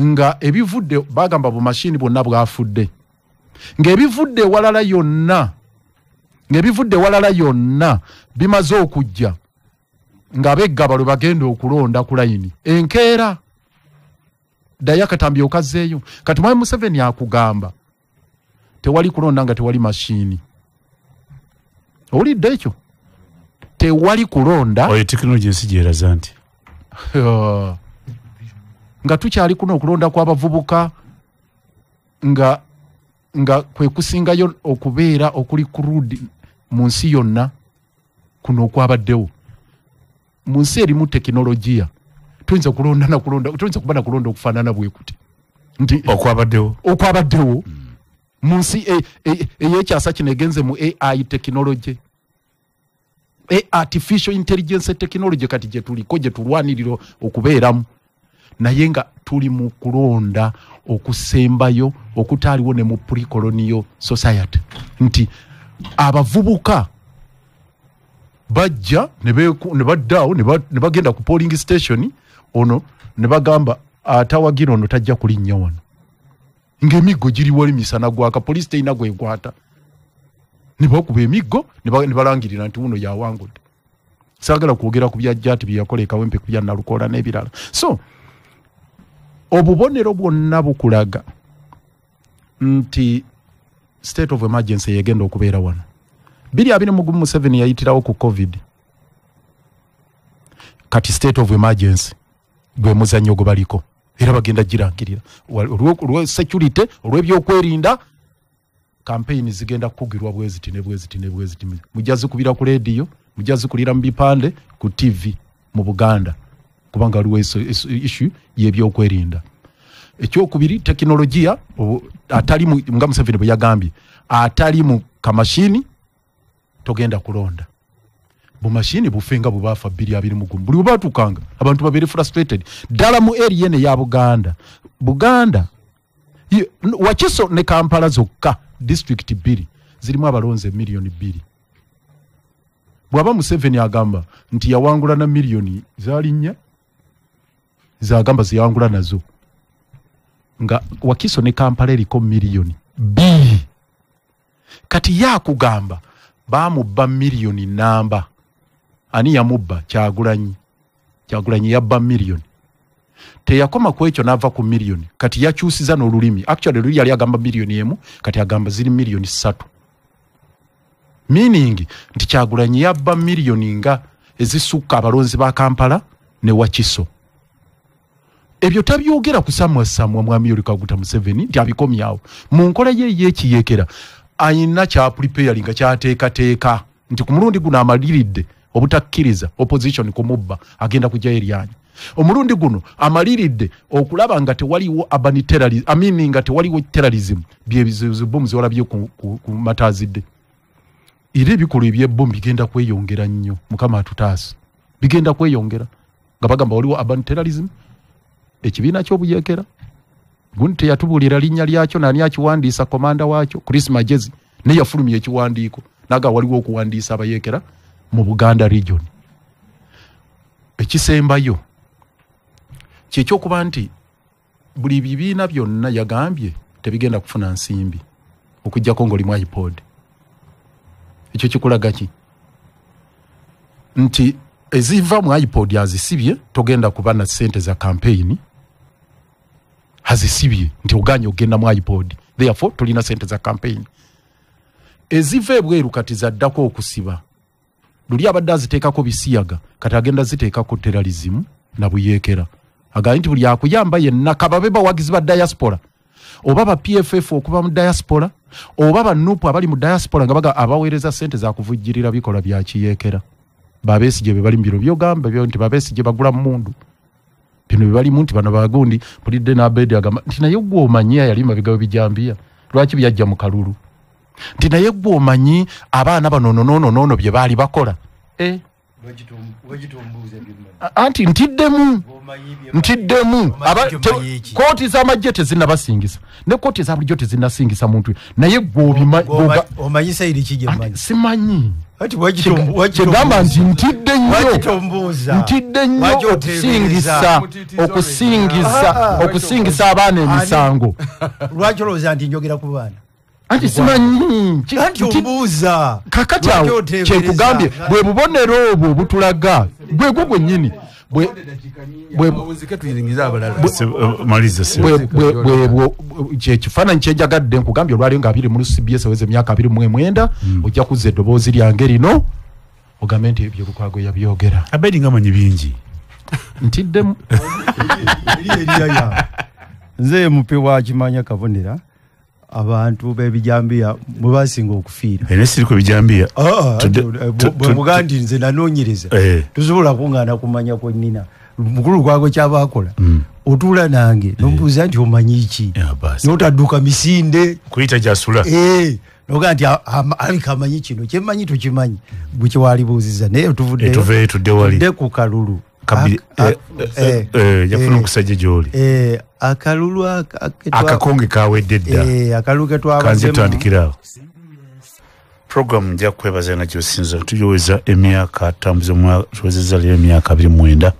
nga ebivudde bagamba bu machine bonna bwafudde ng'ebivudde walala yonna bimaze okujja nga beggaba lwe bagenda okulonda ku layini enkeera daya katambi okazeeyo kati Mwami Museveni akugamba tewali kulonda nga tewali machine owulidde ekyo tewali kulonda oyo technology nsi gyeraza nti nga tukyali kuno okulonda kw'abavubuka nga kwe kusingayo okubeera okuli kurudi mu nsi yonna kuno okwabaddewo mu nsi erimu tekinologiya tuyinza kuba na kulonda okufaanana bwe kuti nti okwabaddewo mu nsi ey'ekyasa kino egenze mu AI technology artificial intelligence technology kati gye tuliko gye tulwanirira okubeeramu naye nga tuli mu kulonda okusembayo okutaaliwo ne mu pre-colonial society nti abavubuka bajja ne baddaawo ne bagenda ku polling station ono ne bagamba atawagira ono tajja kulinnya wano ng'emiggo giriwo emisana gwaka police teyina gwekwata ne bakuba emiggo ne balangirira nti uno yawangudde. Saagala kwogera ku byajjaati bye yakola ekawempe ku bya Nalukoola n'ebirala. So obubonero bwonna bukulaga nti state of emergency yegenda okubeera wano. 2027 yayitirawo ku COVID. Kati state of emergency gwe muzannyo gubaliko era bagenda girangirira olwe security olw'ebyokwerinda campaign zigenda kugirwa bweziti mujazi kubira ku radio mujazi kulira mu bipande ku TV mu Buganda kubanga aliwo issue y'ebyokwerinda. Ekyokubiri teknolojia atali mu nga Museveni bwe yagambye atali mu kamashini togenda kulonda bu mashini bufenga bubafa 220 buli batukanga abantu babere frustrated dala mu area ne ya Buganda Wakiso ne Kampala zokka district 2 zirimu abalonze milioni 2 bwaba Museveni agamba nti yawangula na milioni zalinnya zagamba ziyawangula nazo nga Wakiso ne Kampala eriko milioni 2 kati yakugamba bamubba milioni namba ani yamubba Kyagulanyi yabba milioni teyakoma ku ekyo nava ku milioni kati yakyusiza n'olulimi actually luli yali agamba milioni emu kati agamba ziri milioni 3 meaning nti Kyagulanyi yabba milioni nga ezisukka abalonzi ba Kampala ne Wakiso. Ebyo tabyogera kusamwa mwami Yoweri Kaguta Museveni nti abikomyawo mu nkola ye y'ekiyekera ayina kya preparing kyateeka nti ku mulundi guno amaliridde obutakkiriza opposition kumubba agenda kujja eryanyi. Omulundi guno amaliridde okulaba nga tewaliwo urban terrorism nga tewaliwo terrorism byebizibu wala byo ku matazidde. Ire bikolo ebyebombi bigenda kweyongera nnyo mukama atutaasa bigenda kweyongera nga bagamba waliwo urban terrorism. Ekibiina ky'obuyekera gunte yatubulira linnya lyakyo nani akiwandiisa komanda waakyo Chris Magezi ne yafulumya ekiwandiiko naga waliwo okuwandiisa abayekera mu Buganda region. Ekisembayo kyekyokuba nti buli bibiina byonna yagambye tebigenda kufuna nsimbi okujjako ng'olimu iPod. Ekyo kikulaga ki nti eziva mu iPod yazisibye togenda kuba na ssente za campaign hazisibye nti oganye ogenda mu iPod therefore tulina ssente za campaign. Eziva ebweru kati zaddako okusiba luli abadde aziteekako bisiyaga kati agenda ziteekako terrorism na buyekera agaye nti buli akuyamba yenna kababe bawagizi ba diaspora oba ba PFF okuba mu diaspora oba ba NUP abali mu diaspora nga baga abaweereza ssente za kuvujjirira bikola bya kiyekera. Babesije be bali mbiro byogamba byo nti babesije bagula mundu bino bibali muntu bana bagundi pulidde na Abedi agamba nti naye gwo omanyia yali mabigawe bijambia lwaki byajja mu kalulu nti naye gwo omanyi abaana banono bye bali bakola anti ntiddemu kooti z'amajje tezinnabasingisa ne kooti za bulijjo tezinnasingisa muntu naye gwo omanyi sayidi kijja manyi simanyi Kigamba nti ntidde nnyo okusingisa abaana emisango. Lwaki olowooza nti njogera ku baana? Anti simanyi anti ombuuza kakati awo kyekugambye bwe bubonero obwo butulaga bwe gwo gwennyini kyekifaananyi kyejagadde nkugambye olwaliyo nga 20 mu CBS aweze emyaka 29 ojja kuzza eddoboozi lyange lino ogambe nti ebyo Lukwago yabyogera Abedi nga manyi bingi ntiddemu nze mupe wa Kimanya Kabonera abantu bebijambia mubasinga okufiira ene siriko bijambia Bugandi nze nanoonyereza tusobola kungana kumanya ko nina mukulu gwago kyabakola otula nange nombuuza nti omanyi ki notadduka misinde kuyita jasula noga nti alikamanyi kino kyemanyi tukimanyi bwe walibuuziza naye tuvudde wali ku kalulu kabiri yafuna okusajja gy'oli akalulu akakonge kawedde dda akalulu kanze tutandikiraawo program nja kwebaza nga gyosinza tuyoweza emyaka tuwezezza leero emyaka 29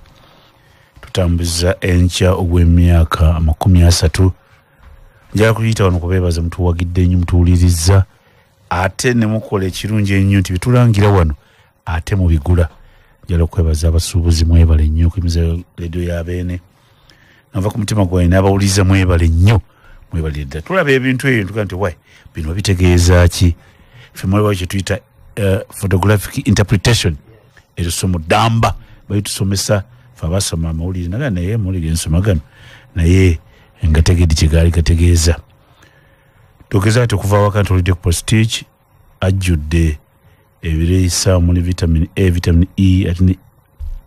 tutambuza enkya ogw'emyaka 30 njala kuyita wano kubeebaza mutuwagidde nnyo mutuwuliriza ate ne mukola ekirungi ennyo nti bitulangira wano ate mubigula njala okwebaza abasuubuzi mwebale nnyo okuyimiza leediyo y'abeene nava ku mutima gwawe n'abawuliriza mwebale nnyo mwebale dda tulaba ebintu ebyo tugaa nti wai bino bitegeeza ki ffe mwaliwo kye tuyita photographic interpretation etusomo ddamba balitusomesa fe abasoma amawulire naga naye amawulire ensoma gano naye nga tegedde kyegaali gategeeza togeza ati okuva awaka ntolidde ku Prestige ajjudde ebireisa muli vitamin A, vitamin E, ate ne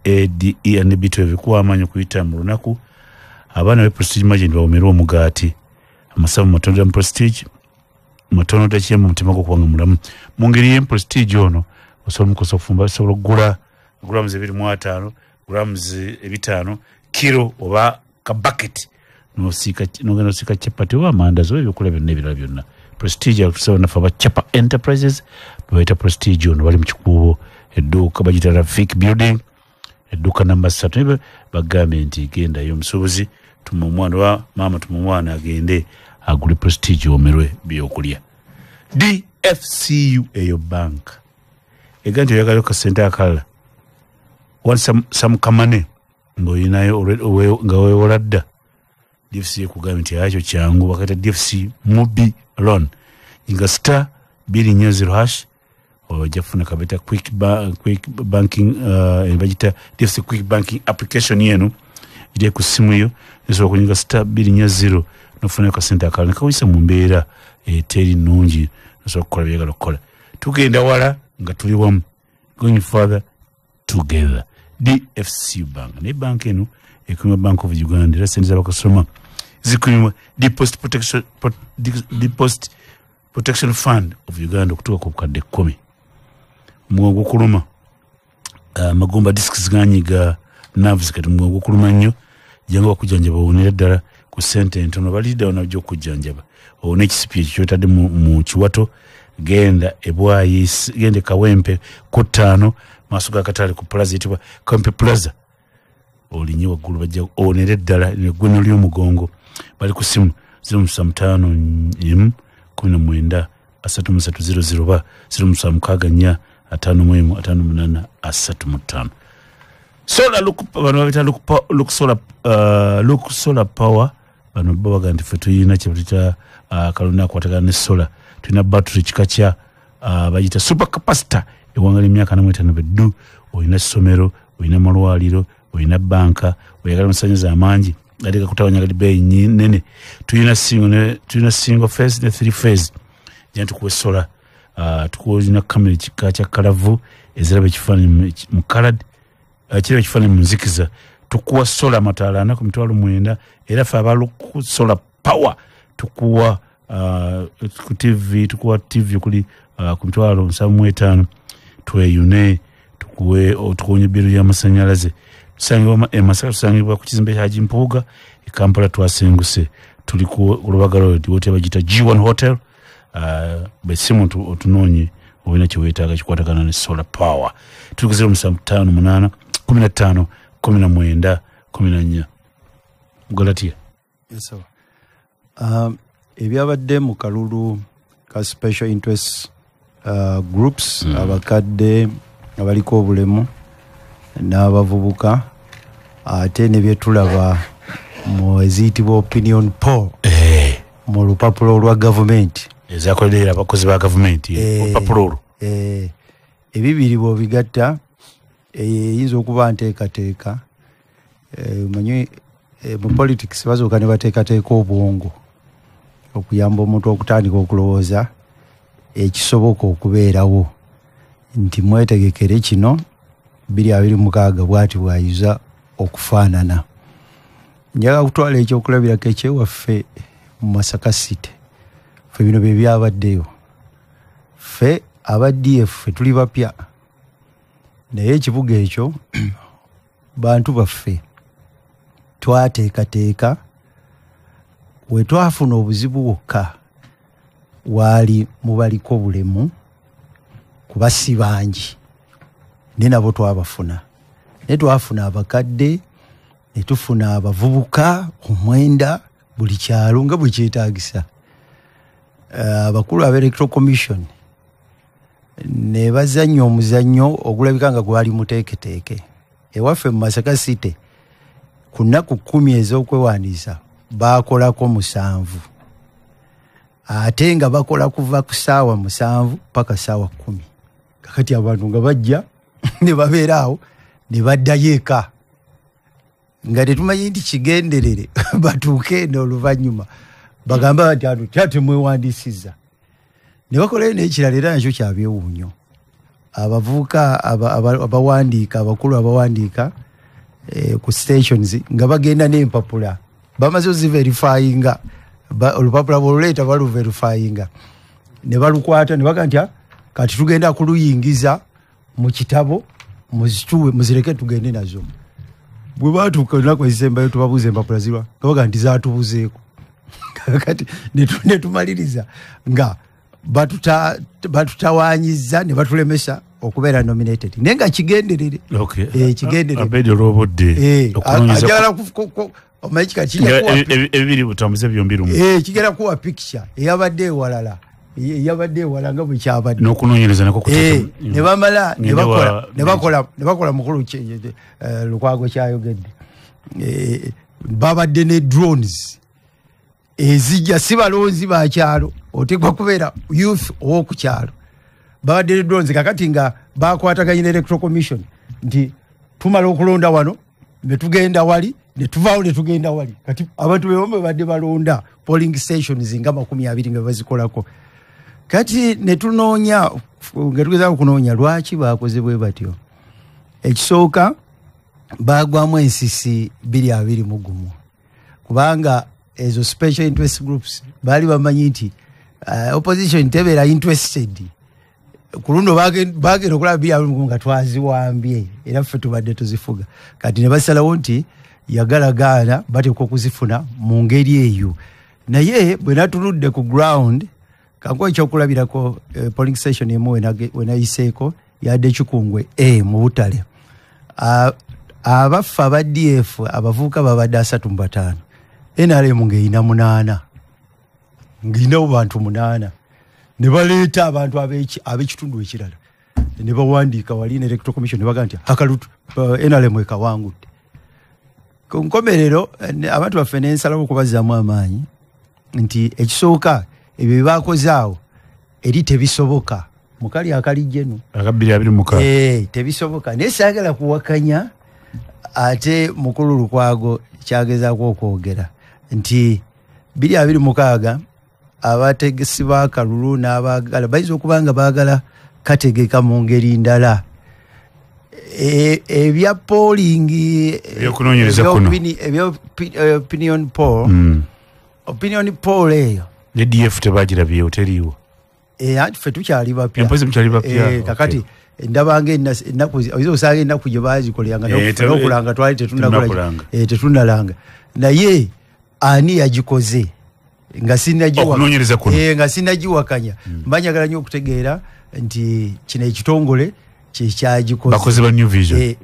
A, D, E ne B12 ebikuwamanyi okuyita mu lunaku abaana be Prestige magend bawomerwa omugaati amasavu matono mu Prestige matono takyemu mutima gw'okubanga mulamu mu ngeri y'Prestige ono osobola mukosa okufumba osobola okugula grams 25 grams 5 kilo oba ka bucket nogenda osika chapati oba amandazi oba ebyokulya byonna ebirala byonna Prestige atusaba nafe aba Chapa Enterprises bebayita Prestige ono bali mu kikuubo edduuka bagita Rafik Building edduuka namba 3 bagambe nti gendayo omusuubuzi tuma omwana wa maama tuma omwana agende agule Prestige omerwe byokulya DFCU eyo bank eganti oyagala kasente akalala some kamane ng'olinayo nga weewola dda DFC ekugambye nti akyo kyangu bakayita DFC Mubi Loan nga star 240# ojja kufuna kabeta quick banking bagita DFC quick banking application yenu iri ku simu yo osobola okunyinga star 240 nofuna kasente akalala kawisa mu mbeera teri nnungi osobola okukola byagala okukola tugenda wala nga tuli wamu going further together DFC bank ne bank eno ekumwa Bank of Uganda era sente z'abakasoma zikumwa Deposit Protection Fund of Uganda okutuuka ku bukadde 10 mugongo kuluma magumba discs ganyiga nerves kati mugongo kuluma nnyo jangu okujjanjaba wonera ddala ku sente entono balida onajja okujjanjaba one ekisipi ekyotadde mu kiwato genda ebwayi gende Kawempe ku 5 maaso ga Katale ku plaza etibwa Kawempe Plaza olinyi waggulu bajja onere ddala negweno ly'omugongo bali ku simu 055 19 3300 ba 076 5 solar look solar power bano babaga nti fe tuyina kyebatuta kalona akwatagana ne solar tulina battery kikakya bagita super capacitor ewangala emyaka 45 beddu olina essomero olina malwaliro olina banka oyagala amasannyalaze amangi ate kakutawanya kati beeyi nene tulina single phase ne 3 phase jana tukuwe solar tukuwolina kamera kika kya kalavu eziraba ekifaananyi mu colored kiraba ekifaananyi mu nzikiza tukuwa solar mataala 49 era fe abaluku solar power tukuwa ku TV tukuwa TV kuli ku 75 tweyune tukuwonye biru y'amasannyalaze tusangibwa emasaka tusangibwa ku kizimbe kya Jimpuuga e Kampala twasenguse tuli ku Lubaga Road wote bagita G1 Hotel besimu otunonye obina kiweetaaga kikwatagana ne solar power tuli ku 058 15 19 14 Galatia yes ebyabadde mu kalulu ka special interest groups abakadde abaliko obulemu n'abavubuka ate ne byetulaba mu eziyitibwa opinion poll mu lupapula olwa gavumenti ezakolera abakozi ba gavumenti olupapula olwo ebibiri bw'obigatta eyinza okuba nteekateeka manyi mu politics bazooka ne bateekateeka obwongo okuyamba omuntu okutandika okulowooza ekisoboka okubeerawo nti mwetegekere kino 2026 bwati bwayiza okufaanana njaga kutwala ekyokulabirako ekyewaffe mu Masaka City ffe bino bye byabaddeyo ffe aba DF tuli bapya naye ekibuga ekyo bantu baffe twateekateeka we twafuna obuzibu bwokka waali mubaliko bulemu kuba si bangi ne nabo twabafuna ne twafuna abakadde ne tufuna abavubuka omwenda buli kyalo nga bwe kyetaagisa abakulu aba Electoral Commission ne bazannya omuzannyo ogulabika nga gwali muteeketeeke ewaffe mu Masaka City ku nnaku 10 ez'okwewandiisa baakolako 7 ate nga bakola kuva ku ssaawa 7 paka ssaawa 10 kakati abantu nga bajja ne babeera awo ne baddayo eka nga tetumanyi nti kigenderere batuuke n'oluvannyuma bagamba nti anu kyatemwewandiisizza ne bakolayo n'ekirala era nakyo kyabyewuunyo abavubuka abawandiika abakulu abawandiika ku stations nga bagenda n'empapula bamaze oziverifyinga olupapula bwoluleeta baluverifyinga ne balukwata ne baga nti kati tugenda kuluyingiza mu kitabo muzituwe muzireke tugende nazo bwe baatuuka olunaku ezisembayo tubabuuza empapula zirwa nga baga nti zaatubuzeeko kati ne tumaliriza nga batutawaanyiza ne batulemesa okubeera nominated naye nga kigenderere kigenderere omanyi ebibiri butambuze byombi lumu kigenda kuwa picture eyabadde ewalala nga bwe kyabadde n'okunoonyereza nako ne bamala ne bakola mukulu Lukwago kyayogedde babadde ne drones ezijja si balonzi bakyalo otegwa kubeera youth ow'okukyalo babadde ne drones kakati nga bakwataganye ne Electoral Commission nti tumala okulonda wano ne tugenda wali ne tuvaawo ne tugenda wali kati abantu bebombe badde balonda polling stations nga 20 nga bazikolako kati ne tunoonya nga tugezaako kunoonya lwaki baakoze bwe batyo ekisooka baagwamu ensisi 221 kubanga ezo special interest groups baali bamanyi nti opposition tebeera interested ku luno bagenda okulaba 221 nga twaziwambye era ffe tubadde tuzifuga kati ne basalawo nti yagalagaana bateekwa okuzifuna mu ngeri eyo naye bwe natunudde ku ground kankuwa ekyokulabirako polling station emu wenayiseeko yadde ekikungwe mu Butale abaffe aba DF abavubuka babadde 35 NRM ng'erina 8 ng'erinawo bantu 8 ne baleeta abantu ab'ekitundu ekirala ne bawandiika wali ne Electoral Commission ne baga nti akalutu NRM ekawangudde ku nkomerero abantu baffe n'ensalawo okubazzaamu amaanyi nti ekisooka ebyo bye baakoze awo eri tebisoboka mukali akalijjenu tebisoboka naye saagala kuwakanya ate mukulu Lukwago kyagezaako okwogera nti 226 abategesi b'akalulu n'abaagala bayinza okuba nga baagala kategeka mu ngeri ndala ebya polling opinion poll eyo ne DF tebagirabyewo teriiwo anti ffe tukyali bapya kakati ndabanga ennaku osanga ennaku gye baazikoleranga n'okulanga twali tetunalanga naye ani yagikoze nga sinnagiwakanya mbanyagala nnyo okutegeera nti kino ekitongole kyekyagikoze bakozi ba New Vision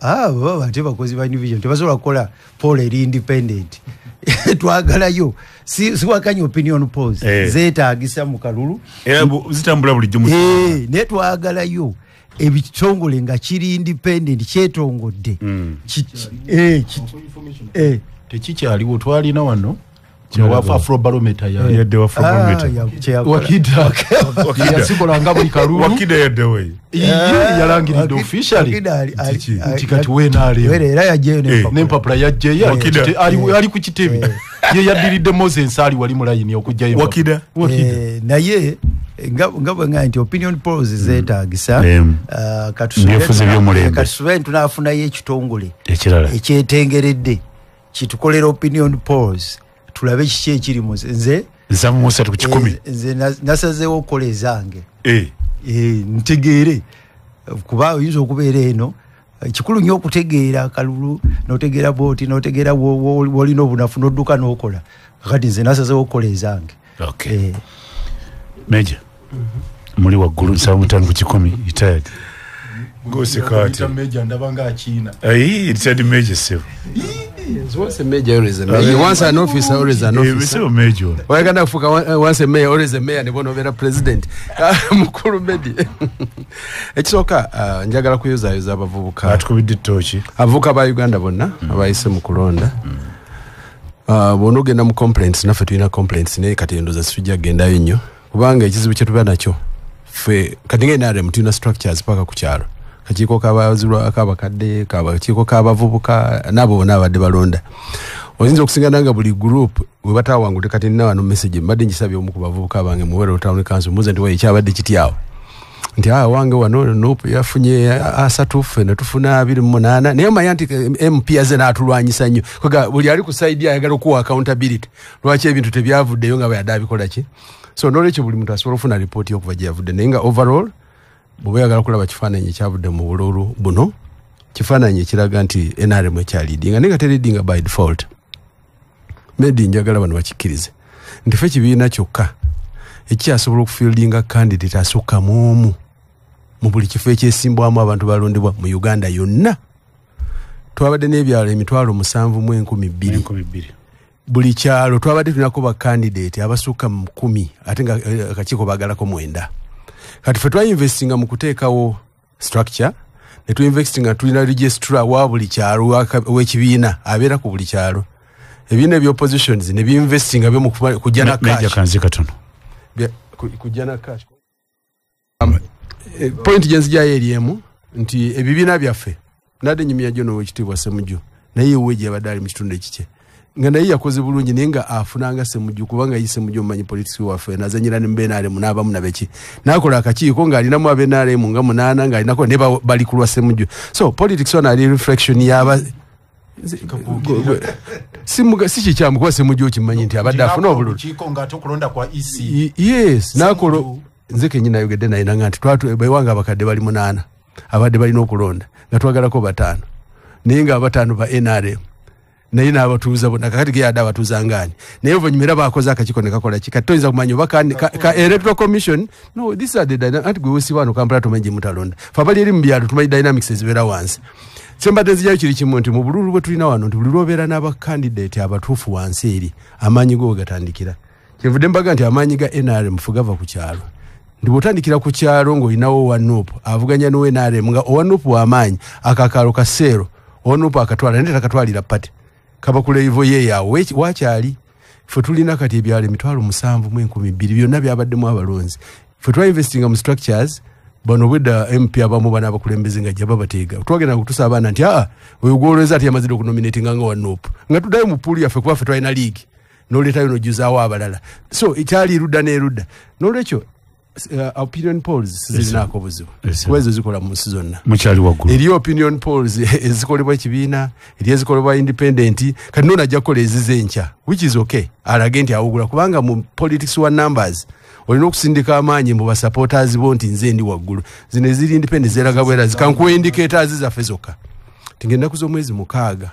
ate bakozi ba New Vision tebasobola kukola poll eri independent twagalayo siwakanya opinion polls zeetaagisa mu kalulu zitambula bulijjo naye twagalayo ebitongole nga kiri independent kyetongodde tekikyaliwo twalina wano Afrobarometer yadde yasikolanga buli kalulu Wakida yaddewe yalangiridde officially nti kati era yajjeyo n'empapula yajjeyo ali ku kitebe ye yaddiridde Moses ali wali mu layini okujjayo Wakida naye nga bwenga nti opinion polls zeetaagisa katusube tunaafunayo ekitongole ekyetengeredde kitukolera opinion polls tulabe kiki ekirimu nze nasazeewo okukola ezange ntegeere kuba oyinza okubeera eno kikulu nnyo okutegeera kalulu n'otegeera booti n'otegeera w'olina obunafu n'odduka n'okola kakati nze nasazewo okukola ezange. Meja muli waggulu nsaba mutano ku 10 retired Gosekati Meja ndaba nga China. Retired Meja sebo. Once a major, always a mayor. Once an officer, always an officer. Major. Why can't I fuck once a mayor, always a mayor, and one of the president? Mukuru Medi. It's okay. Njagala kuyuza yuza abavubuka. Atukubidde tochi. Avuka ba Uganda bonna, abayise mu kulonda. Bonogenda mu complaints naffe tulina complaints naye kati endoza sijja gendayo nnyo. Kubanga ekizibu kye tuba nakyo. Ffe kati ng'NRM tulina structures paka ku kyalo. Kachiko kabazulwa akabakadde kabachiko kabavubuka nabo nabadde balonda oyinza okusingananga buli group we batawangule kati nina wano message mbadde njisabye omu ku bavubuka bange mu Wero Town Council muze ndi wayi kyabadde kityawo nti wange wano nope yafunye asatu fena tufuna 28 naye mayanti MP aze natulwanyisa nnyo koga buli ali ku side ayagala ku accountability lwaki ebintu tebyavuddeyo nga bayadabikola ki so knowledge buli muntu asobola ofuna report yokuva gye yavudde naye nga overall bwe yagala kulaba kifaananyi kyavudde mu bululu buno kifaananyi kiraga nti NRM ekyalidinga naye nga teridinga by default medi njagala bano bakikkirize nti ffe kibiina kyokka ekyasobola okufieldinga candidate asukka mu buli kifo ekyesimbwamu abantu balondebwa mu Uganda yonna twabadde n'ebyalo 7,12,200 buli kyalo twabadde tulinako ba candidate abasukka mu 10 ate nga akakiiko bagalako 9 kati ffe twainvestinga mu kuteekawo structure ne tuinvestinga tulina registrar wa buli kyalo w'ekibiina abeera ku buli kyalo ebibiina eby'oppositions ne biinvestinga byo mu kujja na cash kujja na cash point gyenzijayo eriemu nti ebibiina byaffe nadde nyumya gyo n'owekitiibwa Ssemujju naye weeji abadde ali mu kitundu ekikye nga naye yakoze bulungi naye nga afunanga Ssemujju kubanga yise Ssemujju omumanyi politics waffe nazanyira ne mbenaalemu n'abamu nabeki n'akola akakiiko ng'alinamu abenaalemu nga 8 ng'alinako ne bali kulwa Ssemujju so politics ono ali reflection yaba si kikyamu kuba Ssemujju okimanyi nti abadde afuna obululu yes n'akolo nze kenyini nayogedde naye nanga nti bewanga abakadde bali 8 abadde balina okulonda nga twagalako 5 naye nga 5 ba NRM naye n'abatuuza bonna kakati ge yadde abatuuza ngani naye oluvannyuma era baakoze akakiiko ne kakola ki kati toyinza kumanya oba ka electoral commission no this are the dynamics anti gwe wesiba wano Kampala tumanyi gye mutalonda fe abali eri mu byalo tumanyi dynamics ezibeera wansi kyembadde nzijayo kiri kimu nti mu bululu bwe tulina wano nti buli lwobeera n'abakandidate abatuufu wansi eri amaanyi go gatandikira kyenvudde mbaga nti amaanyi ga NRM fugava ku kyalo ndi bwotandikira ku kyalo ng'olinawo Wanupu avuganya n'owe NRM nga Wanupu w'amaanyi akakaalo kaseero Wanupu akatwala naye takatwalira pati kaba kuleivo ye yawe wakyali ffe tulina kati ebyalo 7,12,200 byonna byabaddemu abalonzi ffe twainvestinga mu structures bano bwedda MP abamu bana abakulembeze nga jaba bateega twagenda kutusa abaana nti oyogoleza ati yamazire okunominatinga nga Wanupu nga tuddayo mu puuli yaffe kuba ffe twalina league n'oleetayo n'ojjuzaawo abalala so ekyali erudda n'erudda n'olwekyo opinion polls zirinaako obuzibu kuba ezo zikola mu nsi zonna mukyali waggulu eriyo opinion polls ezikolebwa ekibiina eri ezikolebwa independent kati noonajja kukola ezizenkya which is okay alage nti awugula kubanga mu politics wa numbers olina okusindika amaanyi mu basupporters bo nti nze ndi waggulu zino eziri independent zeraga bwera zikankuwa indicators zaffe zokka tingenda z'omwezi 6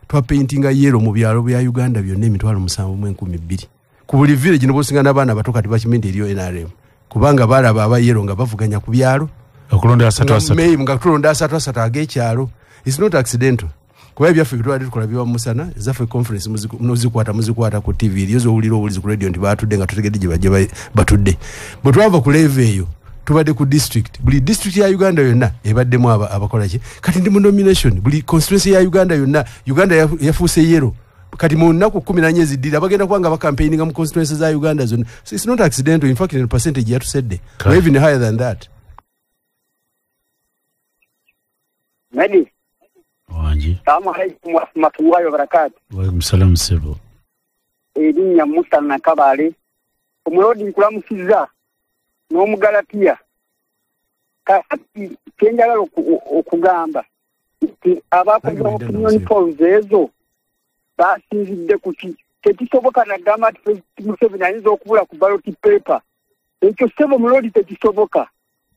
twapaintinga yero mu byalo bya Uganda byonna 7,12,200 ku buli village n'obusinga n'abaana bato kati bakimenti eriyo NRM kubanga balaba abayero nga bavuganya ku byalo okulonda 3 nga tulonda 3 ag'ekyalo it's not accidental kuba ebyaffe bitwali tukola biwa musana zaffe conference muzikwata ku TV eriyo zowulira obulizi ku radio nti batudde nga tutegedde gye bajje batudde bwe twava ku level eyo tubadde ku district buli district ya Uganda yonna ebaddemu abakola ki kati ndi mu nomination buli constituency ya Uganda yonna Uganda yafuuse yero kati mu nnaku 14 eziddira bagenda kubanga bakampaininga mu constituencies za Uganda zonna so it's not accidental in fact in percentage yatusedde or even higher than that Medi wanji salamu alaykum wa rahmatullahi wa barakatuh wa alaykum salam sebo erinnya Musa Nakabale omulodi nkulamusiza n'omugalatiya kati kenjagala okugamba nti abakoze opinion polls ezo basinzidde kuki tekisoboka nagamba nti Museveni ayinza okubula ku ballot paper ekyo sebo mulodi tekisoboka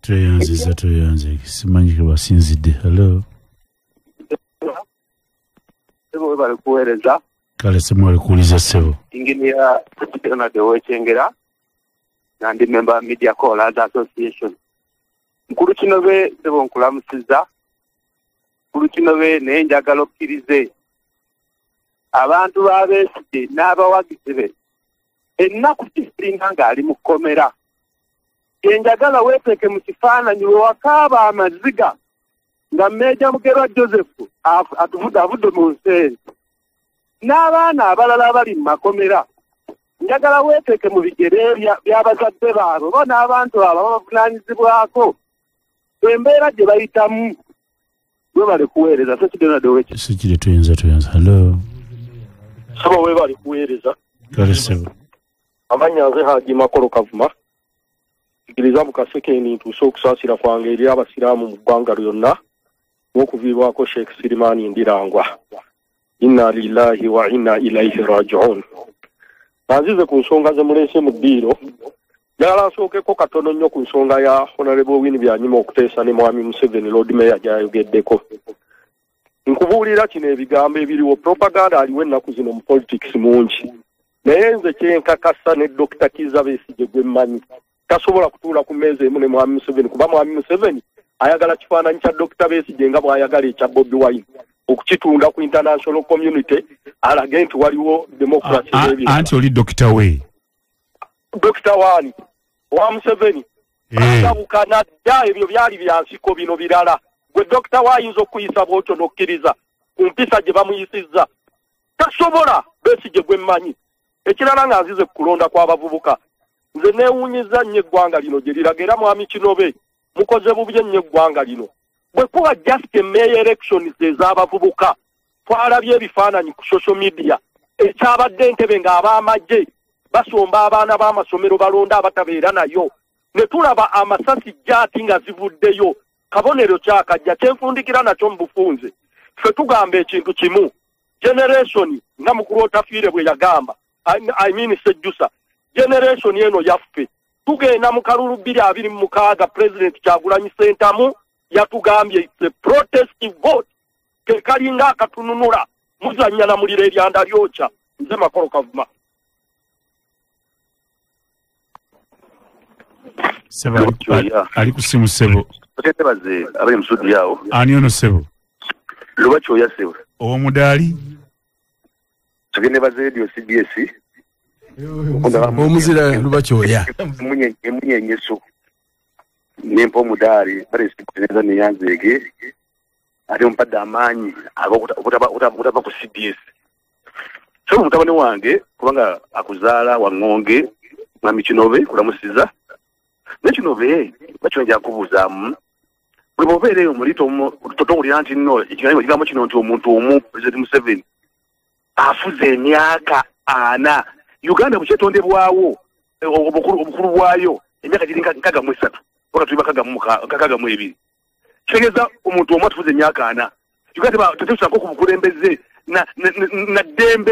tweyanziza simanyi ke basinzidde hello sebo bali kuweereza kale sebo alikuuliza sebo engineer na dewe chengera na ndi member Media Callers Association mkuru kinobe sebo nkulamusiza mkuru kinobe nenjagala okkirize abantu babesije n'abawagize ennaku kiringa ngali mukomera enjagala weeteke mu kifaananyi wakaaba amaziga nga Meja Mugerwa Joseph atuvudde mu nsenyi n'abaana abalala abali mu makomera njagala weeteke mu bigere by'abazadde baabo bo n'abantu abo babavunaanyizibwako embeera gye bayitamu bwe bali kuweereza sekire tuyinza hallo sabo bwe bali kuweereza kale sebo amanya nze Haji Makolo Kavuma ikiriza mukasekeni ntuuse okusaasira kwange eri abasiraamu mu ggwanga lyonna n'okuviibwako Sheikh Sirimani Ndirangwa inna lillahi wa inna ilaihi raji'un nazize ku nsonga ze muleese mu ddiiro njagala nsookeko katono nnyo ku nsonga ya Honorable Winnie Byanyima okuteesa ne Mwami Museveni Lord Mayor gy'ayogeddeko nkubuulira kino ebigambo ebiriwo propaganda aliwo ennaku zino mu politics mungi naye nze kyenkakasa ne Dr. Kizza Besigye gwe mmanyi tasobola kutuula ku mmeeza emu ne Mwami Museveni kuba Mwami Museveni ayagala kifaananyi kya Dr. Besigye nga bw'ayagala ekya Bobi Wine okukitunda ku international community alage nti waliwo democracy anti oli Dr. we Dr. Wani wa Museveni akabukana dda ebyo byali byansiko bino birala gwe Dr. wayinza okuyisa bwotyo n'okkiriza ku mpisa gye bamuyisizza tasobola Besigye gwe mmanyi ekirala nga nzize ku kulonda kw'abavubuka nze neewuunyiza nnyo eggwanga lino gye liraga era Mwami Kinobe mukoze bubi nnyo eggwanga lino bwe kuba just mayor elections ez'abavubuka twalabye ebifaananyi ku social media ekyabadde Entebbe ng'ab'amagye basomba abaana b'amasomero balonda abatabeera nayo ne tulaba amasasi jaati nga zivuddeyo kabonero kyakajja kyenfundikira nakyo mu bufunze ffe tugamba ekintu kimu generation nga mukulu otafiire bwe yagamba I mean Sejjusa generation eno yaffe tugenda mu kalulu 2026 President Kyagulanyi Ssentamu yatugambye it's a protest vote ke kalinga akatununula muzannya na mulira eryanda lyokya nze Makolo Kavuma sebo ali kusimu sebo tebaze abali musudi yao ani ono sebo Lubacho ya sebo omudali tugende bazedio CBS omuzira Lubacho ya munyenyeso nempo mudali bale sikuneza niyanzege ali mpada amanyi utaba ku CBS so mutabane wange kubanga akuzaala wangonge Mwami Kinobe kulamusiza Nekinobe bachonja kubuzamu bwe bobereyo mulito totonguli anti no ikigambo kino nti omuntu omu President Museveni afuze emyaka ana Uganda bukyetondebwawo obukulu bwayo emyaka giri nkaga mu 3 oba tuliba kaga mu 2 kitegeeza omuntu omu atufuze emyaka ana Uganda tetusako ku bukulembeze na dembe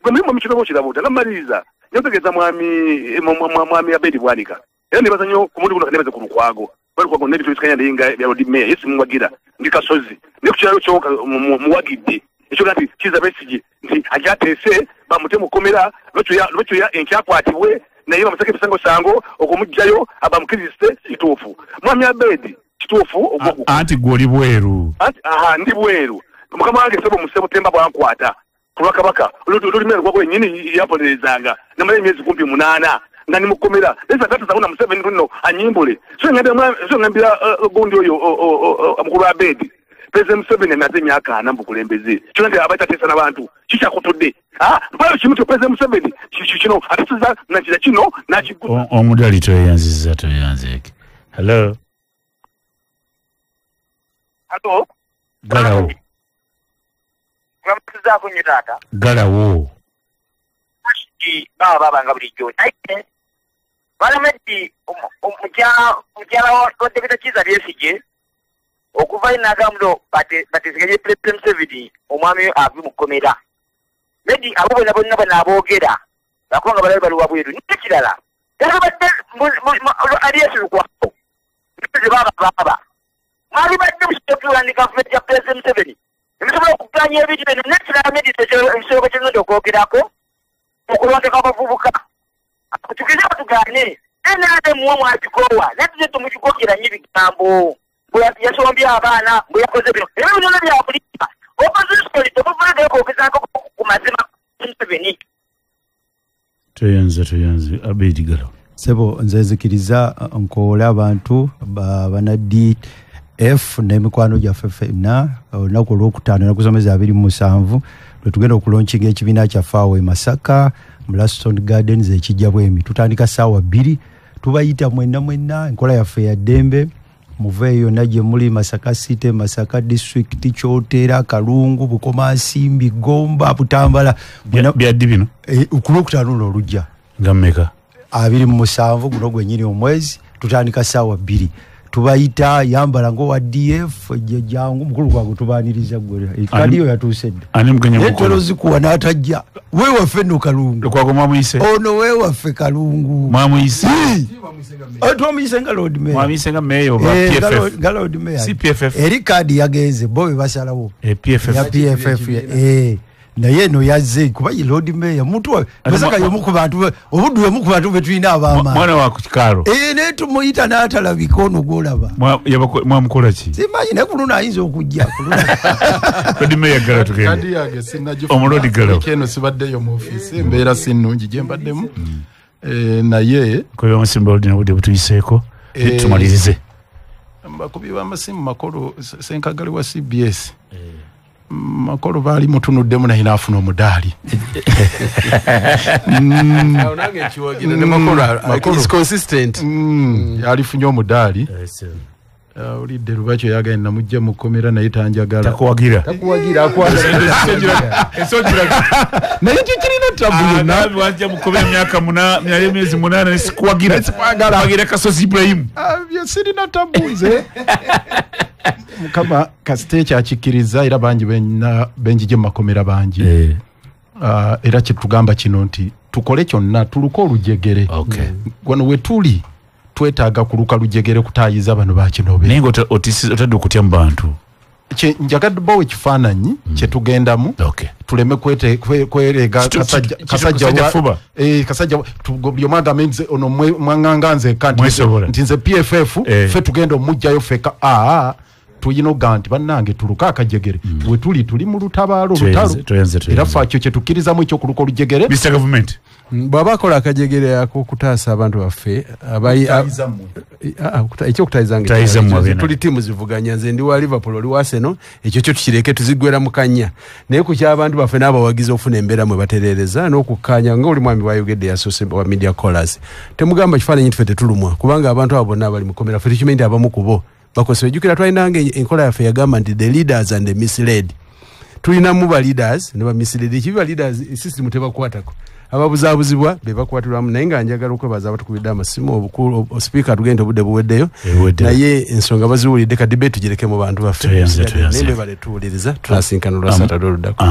gwe Mwami Kinobe okirabuta namaliriza nyotegeeza mwami Abedi Bwanika era nibaza nnyo ku muntu guno kanebeza ku lukwago bali kwago nebitu bisikanya ndinga bya Lord Mayor Yesu muwagira ndi kasozi ne ku kyalo kyoka muwagidde ekyo kati Kizza Besigye nti ajatese bamute mukomera lwekyo ya enkyakwatibwe naye bamusake bisango sango okumujjayo abamukiriste kituufu Mwami Abedi kituufu anti gwoli bweru ndi bweru mukama wange sebo musebo temba bwankwata kulwakabaka olumira gwagwe nyini yaponerezanga namale emyezi kumpi 8 nga nimukomera eza kati zauna Museveni runo anyimbule so ngambira gondi oyo amukulu Abedi President Museveni amaze emyaka 4 mbukulembeze kyonde abatatesa n'abantu kikyakutudde mpalo kimu President Museveni kino atisiza nakira kino nakigula omudali toyanziza toyanzeke hello galawo Mwamusiza kunyitata galawo baba nga bulijjo Balamedi mukyala wa Dr. Kizza Besigye okuva inagamulo batesigaye President Museveni omwami avi mukomera Medi abo bonna banaboogera bakonga balabe baluwa bweru nikirala yabadde aliyesu lukwapo baba mwali badde musitotula ni gavumenti ya President Museveni Nimisobola okuganya ebintu bino nakira medito ekisoko kyengenda okwogerako okulondeka abavubuka tugeze batugane enade muwa mwakikowa natuze tumukikokera nnyo ebigambo yasombya abaana bwe yakoze bino ebyo byonna byakulima opposition tobuvulaga okwogezako ku mazima Museveni. Tuyanze Abedi Galo. Sebo nze nzikiriza nkola abantu banadi F n'emikwano gyaffe ffenna olunaku olwokutaano nakusomeza 27 lwe tugenda okulonkinga ekibiina kyaffe awo e Masaka mu Laston Gardens ekijja bwemi tutandika ssaawa 2 tubayita mwenna enkola yaffe ya ddembe muveeyo najje muli Masaka City, Masaka District, Kyotera, Kalungu, Bukomansimbi, Gomba, Butambala byaddi bino kulwokutaano olujja nga mmeka 27 guno gwennyini omwezi tutandika ssaawa 2 tubayita yambala ngowa DF jangu mukulu gwangu tubaniriza gwe kadiyo yatuuse ani mugenya mukulu zikuwa n'atajja wewe waffe no Kalungu kwa mwamuyise ono wewe waffe Kalungu mwamuyise twamuyise nga Lord Mayor mwamuyise nga Mayor wa PFF nga Lord Mayor CPFF eri kadi yagenze bobe basalawo PFF ya PFF naye no yazze kuba Lord Mayor muntu basaka yomu ku bantu obuddu yomu ku bantu betwina abama mwana wa kukikalo ne tumuyita n'atalabika ono golaba mwamukola ki simanyi ne kuluna ayinza okujja Lord Mayor Galo tugenda kadi yage sinnagifu omulodi Galo keno sibaddeyo mu office embeera sinnungi gye mbaddemu naye kuba omusimba olina budde butuyiseeko tumalirize bakubi b'amasimu makolo senkagali wa CBS makolo bali mutunuddemu naye naafuna omudaali nange nkiwagira ne makolo is consistent yalifunye omudaali olidde lubakyo yagenda namujja mu kkomera naye tanjagala takuwagira naye kikirina tabu yonna wajja mu kkomera myezi 8 nesikuwagira wagira Kasozi Ibrahim sirina tabu nze mukama kasite kyakikiriza era bangi benjije mu makomera bangi era kyetugamba kino nti tukole kyonna tuluka olujegere wano wetuli twetaaga kuluka lujegere kutayiza bano bakinobe naye otadde okutya mu bantu njagadde bawo ekifaananyi kyetugendamu tuleme kwerega kasajja buli omu agamba nze ono mwaŋŋanga nzeka nti nze PFF ffe tugenda omujjayo feka tuyina oga nti bannange tuluka akajegere wetuli mu lutabaalo lutalo era ffe akyo kyetukkirizamu ekyokuluka olujegere Mr. Government bw'aba akola akajegere ak'okutaasa abantu baffe ekyokutayizanga tuli tiimu zivuganya nze ndi wa Liverpool oli wa Arsenal ekyo kyo tukireke tuzigwera mu kannya naye ku ky'abantu baffe n'abawagizi okufuna embeera mwe batereereza n'okukkaanya nga oli mwami bwayogedde yasoose wa media callers temugamba kifaananyi tuffe tetulumwa kubanga abantu abo bonna abali mu komera ffe tukimanyi nti abamu ku bo bakosebwa ejjukira twalinanga enkola yaffe yagamba nti the leaders and the misled tulinamu ba leaders ne ba misled ekibi ba leaders system tebakwatako ababuzaabuzibwa be bakwatirwamu naye nga njagala okwebaza abatukubidde amasimu obukulu sipiika tugende obudde buweddeyo naye ensonga baziwulidde kadibe tugireke mu bantu baffe naye bale tuwuliriza tunasinkana olwasatadde oluddako